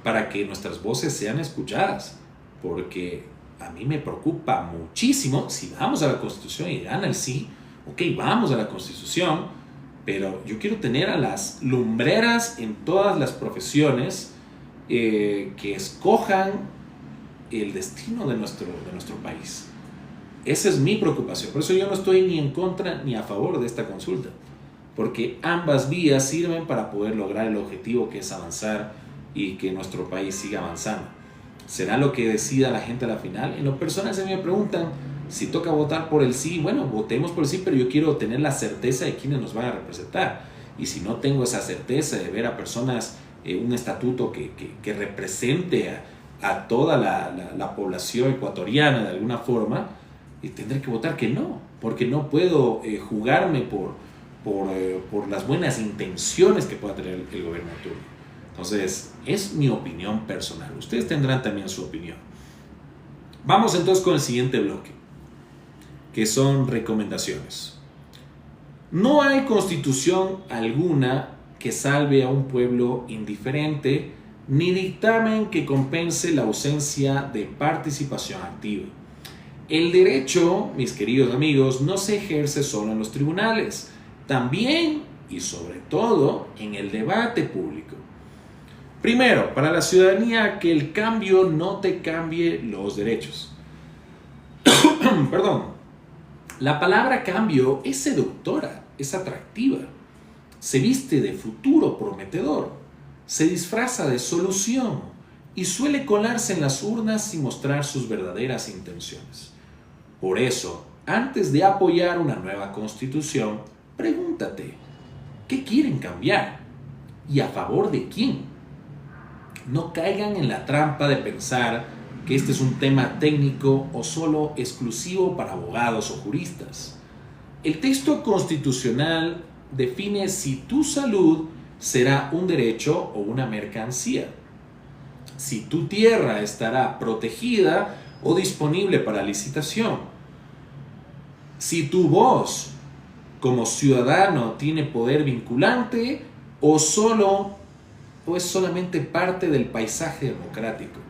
para que nuestras voces sean escuchadas, porque a mí me preocupa muchísimo si vamos a la Constitución y gana el sí. Ok, vamos a la Constitución, pero yo quiero tener a las lumbreras en todas las profesiones que escojan el destino de nuestro país. Esa es mi preocupación. Por eso yo no estoy ni en contra ni a favor de esta consulta, porque ambas vías sirven para poder lograr el objetivo, que es avanzar y que nuestro país siga avanzando. ¿Será lo que decida la gente a la final? En lo personal, se me preguntan si toca votar por el sí. Bueno, votemos por el sí, pero yo quiero tener la certeza de quiénes nos van a representar. Y si no tengo esa certeza de ver a personas, un estatuto que represente a toda la población ecuatoriana de alguna forma, tendré que votar que no, porque no puedo jugarme por las buenas intenciones que pueda tener el gobierno de turno. Entonces, es mi opinión personal. Ustedes tendrán también su opinión. Vamos entonces con el siguiente bloque, que son recomendaciones. No hay constitución alguna que salve a un pueblo indiferente, ni dictamen que compense la ausencia de participación activa. El derecho, mis queridos amigos, no se ejerce solo en los tribunales, también y sobre todo en el debate público. Primero, para la ciudadanía, que el cambio no te cambie los derechos. Perdón. La palabra cambio es seductora, es atractiva, se viste de futuro prometedor, se disfraza de solución y suele colarse en las urnas sin mostrar sus verdaderas intenciones. Por eso, antes de apoyar una nueva constitución, pregúntate, ¿qué quieren cambiar? ¿Y a favor de quién? No caigan en la trampa de pensar que este es un tema técnico o solo exclusivo para abogados o juristas. El texto constitucional define si tu salud será un derecho o una mercancía, si tu tierra estará protegida o disponible para licitación, si tu voz como ciudadano tiene poder vinculante o es solamente parte del paisaje democrático.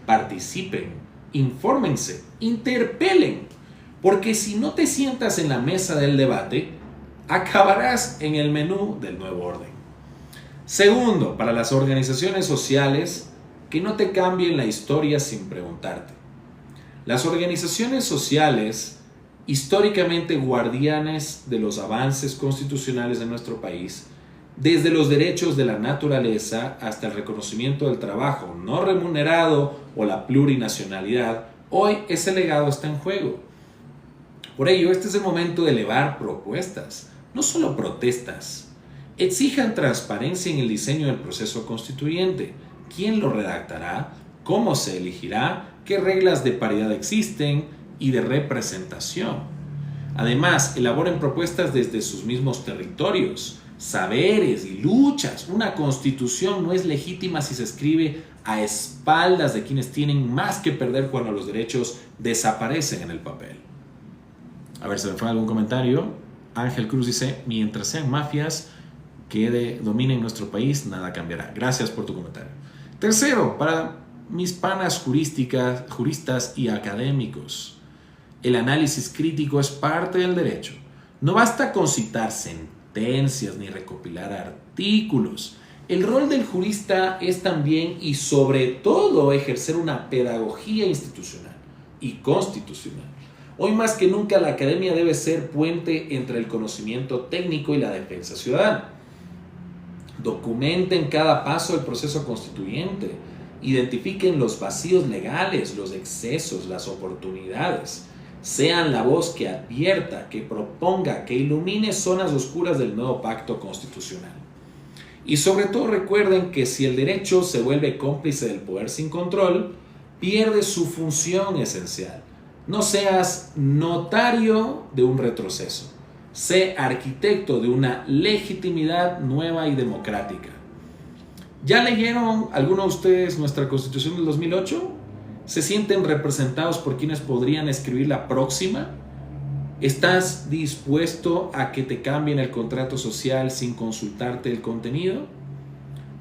Participen, infórmense, interpelen, porque si no te sientas en la mesa del debate, acabarás en el menú del nuevo orden. Segundo, para las organizaciones sociales, que no te cambien la historia sin preguntarte. Las organizaciones sociales, históricamente guardianes de los avances constitucionales de nuestro país, desde los derechos de la naturaleza hasta el reconocimiento del trabajo no remunerado o la plurinacionalidad, hoy ese legado está en juego. Por ello, este es el momento de elevar propuestas, no solo protestas. Exijan transparencia en el diseño del proceso constituyente. ¿Quién lo redactará? ¿Cómo se elegirá? ¿Qué reglas de paridad existen y de representación? Además, elaboren propuestas desde sus mismos territorios, saberes y luchas. Una constitución no es legítima si se escribe a espaldas de quienes tienen más que perder cuando los derechos desaparecen en el papel. A ver, ¿se me fue algún comentario? Ángel Cruz dice, mientras sean mafias que dominen nuestro país, nada cambiará. Gracias por tu comentario. Tercero, para mis panas juristas y académicos, el análisis crítico es parte del derecho. No basta con citar sentencias ni recopilar artículos. El rol del jurista es también y sobre todo ejercer una pedagogía institucional y constitucional. Hoy más que nunca la academia debe ser puente entre el conocimiento técnico y la defensa ciudadana. Documenten cada paso del proceso constituyente. Identifiquen los vacíos legales, los excesos, las oportunidades. Sean la voz que advierta, que proponga, que ilumine zonas oscuras del nuevo pacto constitucional. Y sobre todo recuerden que si el derecho se vuelve cómplice del poder sin control, pierde su función esencial. No seas notario de un retroceso. Sé arquitecto de una legitimidad nueva y democrática. ¿Ya leyeron algunos de ustedes nuestra Constitución del 2008? ¿Se sienten representados por quienes podrían escribir la próxima? ¿Estás dispuesto a que te cambien el contrato social sin consultarte el contenido?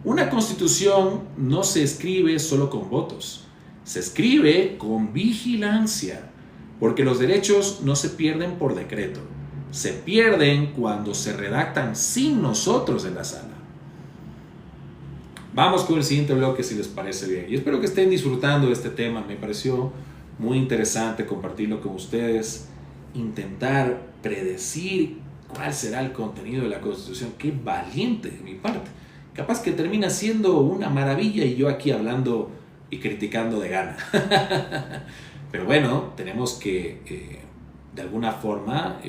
Una Constitución no se escribe solo con votos. Se escribe con vigilancia, porque los derechos no se pierden por decreto. Se pierden cuando se redactan sin nosotros en la sala. Vamos con el siguiente bloque si les parece bien. Y espero que estén disfrutando de este tema. Me pareció muy interesante compartirlo con ustedes. Intentar predecir cuál será el contenido de la Constitución. Qué valiente de mi parte. Capaz que termina siendo una maravilla y yo aquí hablando y criticando de gana. Pero bueno, tenemos que de alguna forma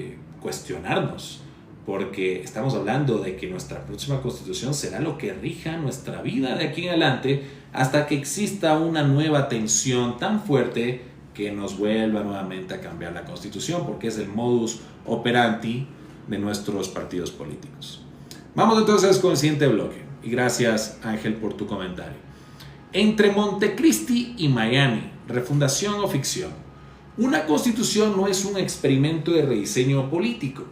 cuestionarnos, porque estamos hablando de que nuestra próxima Constitución será lo que rija nuestra vida de aquí en adelante hasta que exista una nueva tensión tan fuerte que nos vuelva nuevamente a cambiar la Constitución, porque es el modus operandi de nuestros partidos políticos. Vamos entonces con el siguiente bloque. Y gracias, Ángel, por tu comentario. Entre Montecristi y Miami, refundación o ficción. Una Constitución no es un experimento de rediseño político,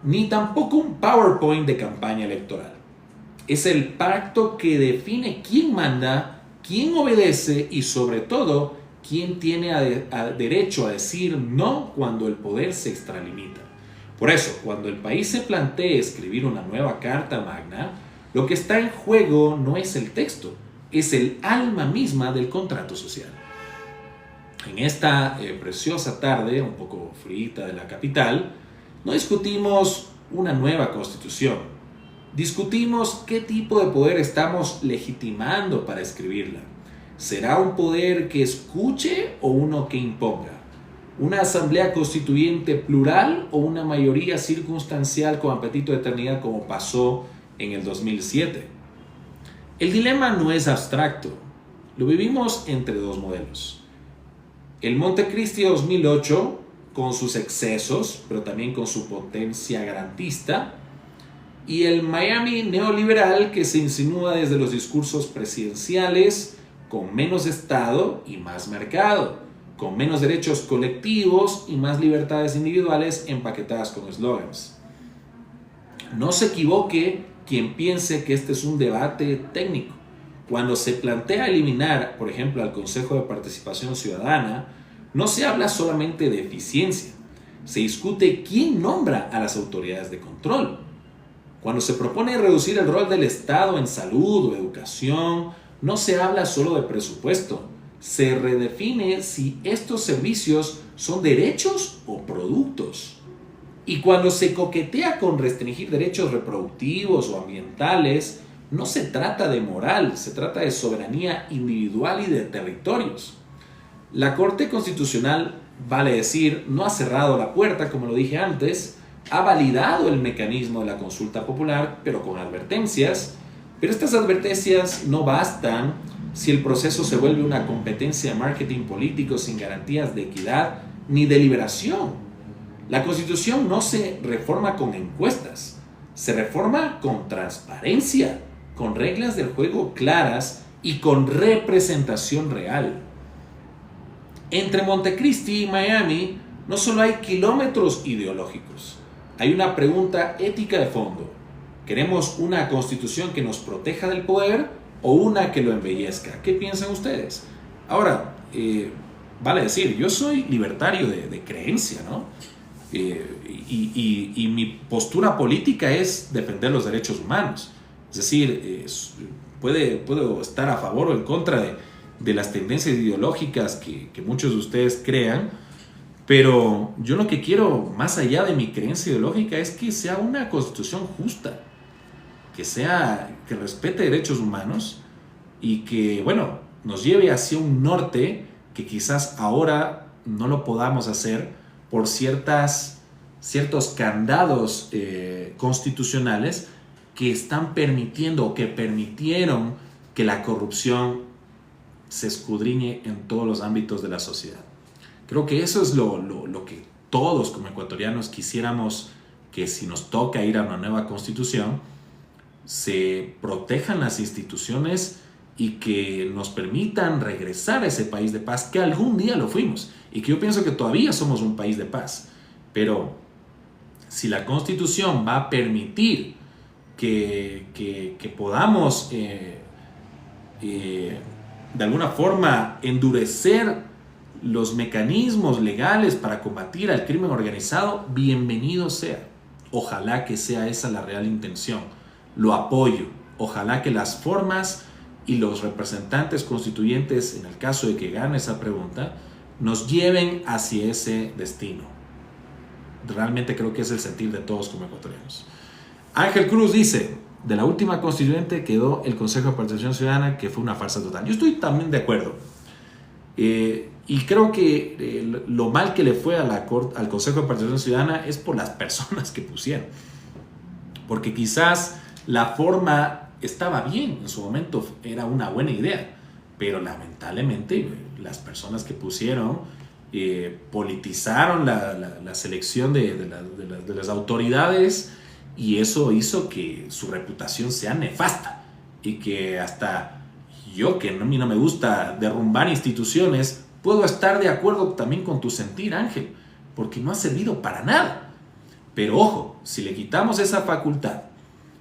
ni tampoco un PowerPoint de campaña electoral. Es el pacto que define quién manda, quién obedece y sobre todo quién tiene derecho a decir no cuando el poder se extralimita. Por eso, cuando el país se plantee escribir una nueva Carta Magna, lo que está en juego no es el texto, es el alma misma del contrato social. En esta preciosa tarde, un poco fríita de la capital, no discutimos una nueva constitución. Discutimos qué tipo de poder estamos legitimando para escribirla. ¿Será un poder que escuche o uno que imponga? ¿Una asamblea constituyente plural o una mayoría circunstancial con apetito de eternidad como pasó en el 2007? El dilema no es abstracto. Lo vivimos entre dos modelos. El Montecristi 2008, con sus excesos, pero también con su potencia garantista, y el Miami neoliberal que se insinúa desde los discursos presidenciales con menos Estado y más mercado, con menos derechos colectivos y más libertades individuales empaquetadas con eslogans. No se equivoque quien piense que este es un debate técnico. Cuando se plantea eliminar, por ejemplo, al Consejo de Participación Ciudadana, no se habla solamente de eficiencia, se discute quién nombra a las autoridades de control. Cuando se propone reducir el rol del Estado en salud o educación, no se habla solo de presupuesto, se redefine si estos servicios son derechos o productos. Y cuando se coquetea con restringir derechos reproductivos o ambientales, no se trata de moral, se trata de soberanía individual y de territorios. La Corte Constitucional, vale decir, no ha cerrado la puerta, como lo dije antes, ha validado el mecanismo de la consulta popular, pero con advertencias. Pero estas advertencias no bastan si el proceso se vuelve una competencia de marketing político sin garantías de equidad ni de liberación. La Constitución no se reforma con encuestas, se reforma con transparencia, con reglas del juego claras y con representación real. Entre Montecristi y Miami no solo hay kilómetros ideológicos, hay una pregunta ética de fondo. ¿Queremos una constitución que nos proteja del poder o una que lo embellezca? ¿Qué piensan ustedes? Ahora, vale decir, yo soy libertario de creencia, ¿no? Y mi postura política es defender los derechos humanos. Es decir, puedo estar a favor o en contra de las tendencias ideológicas que muchos de ustedes crean, pero yo lo que quiero, más allá de mi creencia ideológica, es que sea una constitución justa, que respete derechos humanos y que, bueno, nos lleve hacia un norte que quizás ahora no lo podamos hacer por ciertos candados constitucionales que están permitiendo o que permitieron que la corrupción se escudriñe en todos los ámbitos de la sociedad. Creo que eso es lo que todos como ecuatorianos quisiéramos, que si nos toca ir a una nueva constitución, se protejan las instituciones y que nos permitan regresar a ese país de paz que algún día lo fuimos y que yo pienso que todavía somos un país de paz. Pero si la Constitución va a permitir que podamos de alguna forma endurecer los mecanismos legales para combatir al crimen organizado, bienvenido sea. Ojalá que sea esa la real intención. Lo apoyo. Ojalá que las formas y los representantes constituyentes, en el caso de que gane esa pregunta, nos lleven hacia ese destino. Realmente creo que es el sentir de todos como ecuatorianos. Ángel Cruz dice, de la última constituyente quedó el Consejo de Participación Ciudadana, que fue una farsa total. Yo estoy también de acuerdo. Y creo que lo mal que le fue al Consejo de Participación Ciudadana es por las personas que pusieron. Porque quizás la forma estaba bien, en su momento era una buena idea, pero lamentablemente las personas que pusieron politizaron la selección de las autoridades y eso hizo que su reputación sea nefasta y que hasta yo, que a mí no me gusta derrumbar instituciones, puedo estar de acuerdo también con tu sentir, Ángel, porque no ha servido para nada. Pero ojo, si le quitamos esa facultad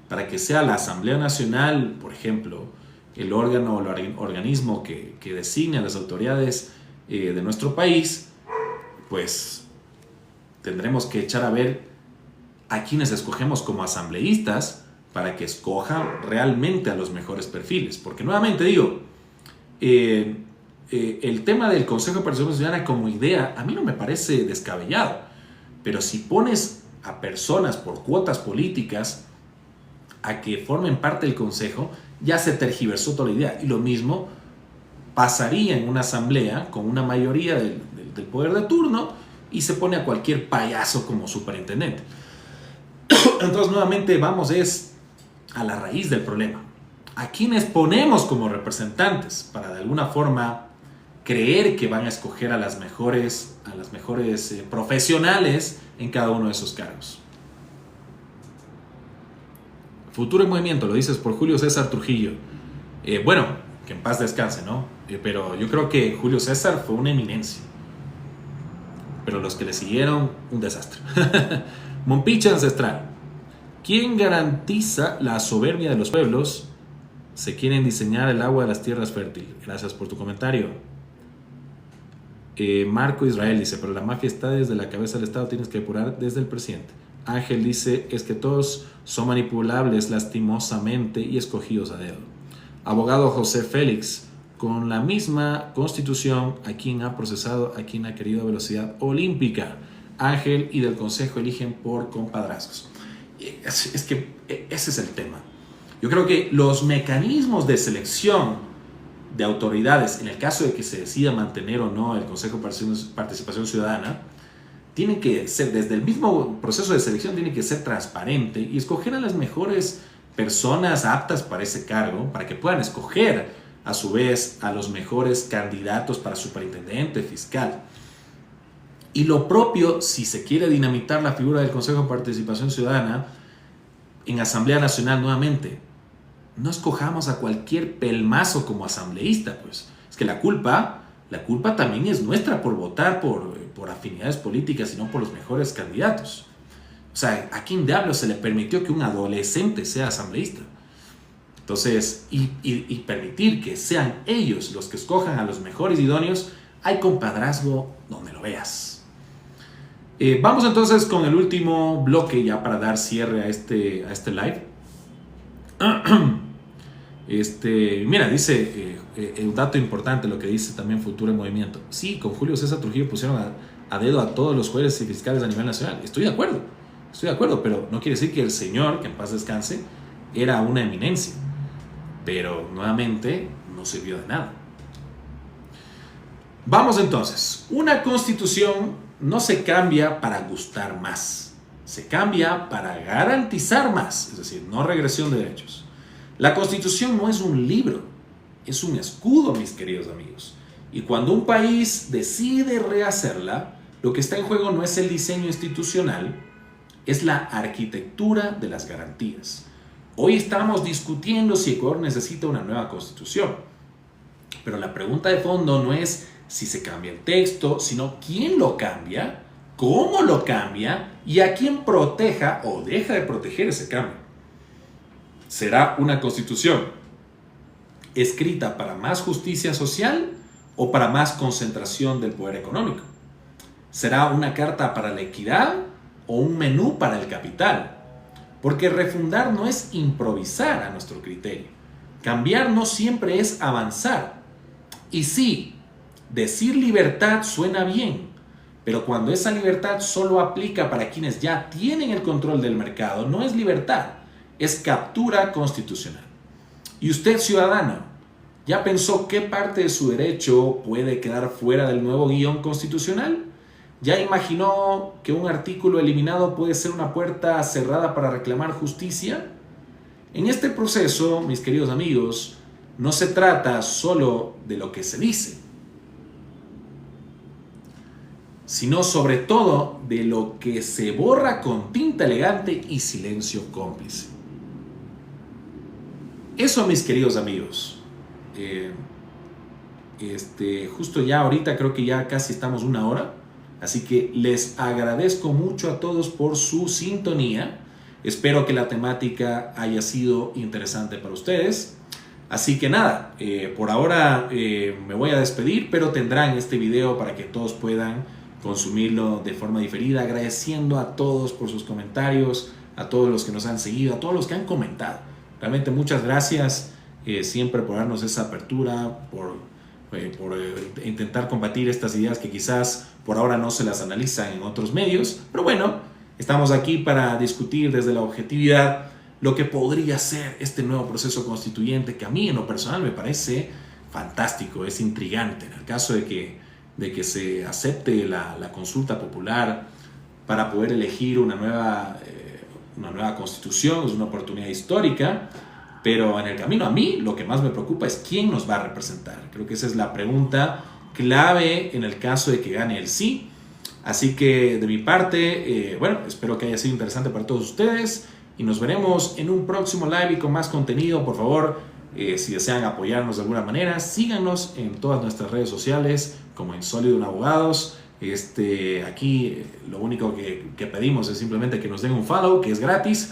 para que sea la Asamblea Nacional, por ejemplo, el órgano o el organismo que designe a las autoridades de nuestro país, pues tendremos que echar a ver a quienes escogemos como asambleístas para que escojan realmente a los mejores perfiles. Porque nuevamente digo, el tema del Consejo de Participación Ciudadana como idea a mí no me parece descabellado, pero si pones a personas por cuotas políticas a que formen parte del Consejo, ya se tergiversó toda la idea. Y lo mismo pasaría en una asamblea con una mayoría del poder de turno y se pone a cualquier payaso como superintendente. Entonces nuevamente vamos a la raíz del problema. ¿A quiénes ponemos como representantes para de alguna forma creer que van a escoger a las mejores profesionales en cada uno de esos cargos? Futuro en Movimiento, lo dices por Julio César Trujillo. Bueno, que en paz descanse, ¿no? Pero yo creo que Julio César fue una eminencia. Pero los que le siguieron, un desastre. Mompiche Ancestral. ¿Quién garantiza la soberbia de los pueblos? Se quieren diseñar el agua de las tierras fértiles. Gracias por tu comentario. Marco Israel dice, pero la mafia está desde la cabeza del Estado, tienes que depurar desde el presidente. Ángel dice, es que todos son manipulables lastimosamente y escogidos a dedo. Abogado José Félix, con la misma constitución, a quien ha procesado, a quien ha querido a velocidad olímpica. Ángel y del Consejo eligen por compadrazgos. Es que ese es el tema. Yo creo que los mecanismos de selección de autoridades, en el caso de que se decida mantener o no el Consejo de Participación Ciudadana, tienen que ser, desde el mismo proceso de selección, tiene que ser transparente y escoger a las mejores personas aptas para ese cargo, para que puedan escoger a su vez a los mejores candidatos para superintendente, fiscal. Y lo propio, si se quiere dinamitar la figura del Consejo de Participación Ciudadana, en Asamblea Nacional nuevamente, no escojamos a cualquier pelmazo como asambleísta, pues. Es que la culpa también es nuestra por votar por afinidades políticas y no por los mejores candidatos. O sea, ¿a quién diablos se le permitió que un adolescente sea asambleísta? Entonces, y permitir que sean ellos los que escojan a los mejores idóneos, hay compadrazgo donde lo veas. Vamos entonces con el último bloque ya para dar cierre a este live. Mira, dice un dato importante lo que dice también Futuro en Movimiento. Sí, con Julio César Trujillo pusieron a dedo a todos los jueces y fiscales a nivel nacional. Estoy de acuerdo, pero no quiere decir que el señor, que en paz descanse, era una eminencia, pero nuevamente no sirvió de nada. Vamos entonces, una constitución no se cambia para gustar más, se cambia para garantizar más, es decir, no regresión de derechos. La constitución no es un libro, es un escudo, mis queridos amigos. Y cuando un país decide rehacerla, lo que está en juego no es el diseño institucional, es la arquitectura de las garantías. Hoy estamos discutiendo si Ecuador necesita una nueva constitución, pero la pregunta de fondo no es si se cambia el texto, sino quién lo cambia, cómo lo cambia y a quién proteja o deja de proteger ese cambio. ¿Será una constitución escrita para más justicia social o para más concentración del poder económico? ¿Será una carta para la equidad o un menú para el capital? Porque refundar no es improvisar a nuestro criterio. Cambiar no siempre es avanzar. Y sí, decir libertad suena bien, pero cuando esa libertad solo aplica para quienes ya tienen el control del mercado, no es libertad, es captura constitucional. Y usted, ciudadano, ¿ya pensó qué parte de su derecho puede quedar fuera del nuevo guión constitucional? ¿Ya imaginó que un artículo eliminado puede ser una puerta cerrada para reclamar justicia? En este proceso, mis queridos amigos, no se trata solo de lo que se dice, sino sobre todo de lo que se borra con tinta elegante y silencio cómplice. Eso, mis queridos amigos. Justo ya ahorita creo que ya casi estamos una hora, así que les agradezco mucho a todos por su sintonía. Espero que la temática haya sido interesante para ustedes. Así que nada, por ahora me voy a despedir, pero tendrán este video para que todos puedan consumirlo de forma diferida, agradeciendo a todos por sus comentarios, a todos los que nos han seguido, a todos los que han comentado. Realmente muchas gracias siempre por darnos esa apertura, por intentar combatir estas ideas que quizás por ahora no se las analizan en otros medios, pero bueno, estamos aquí para discutir desde la objetividad lo que podría ser este nuevo proceso constituyente que a mí en lo personal me parece fantástico, es intrigante. En el caso de que se acepte la consulta popular para poder elegir una nueva constitución, es una oportunidad histórica, pero en el camino a mí lo que más me preocupa es quién nos va a representar. Creo que esa es la pregunta clave en el caso de que gane el sí. Así que de mi parte, espero que haya sido interesante para todos ustedes y nos veremos en un próximo live y con más contenido. Por favor, si desean apoyarnos de alguna manera, síganos en todas nuestras redes sociales como en Sólido en Abogados. Aquí lo único que pedimos es simplemente que nos den un follow, que es gratis.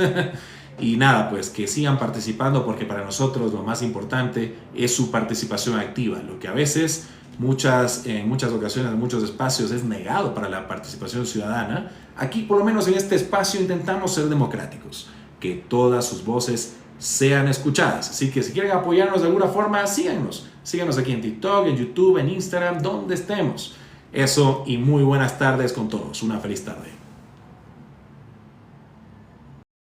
Y nada, pues que sigan participando, porque para nosotros lo más importante es su participación activa, lo que a veces en muchas ocasiones, en muchos espacios es negado para la participación ciudadana. Aquí, por lo menos en este espacio, intentamos ser democráticos, que todas sus voces sean escuchadas. Así que si quieren apoyarnos de alguna forma, síganos aquí en TikTok, en YouTube, en Instagram, donde estemos. Eso, y muy buenas tardes con todos. Una feliz tarde.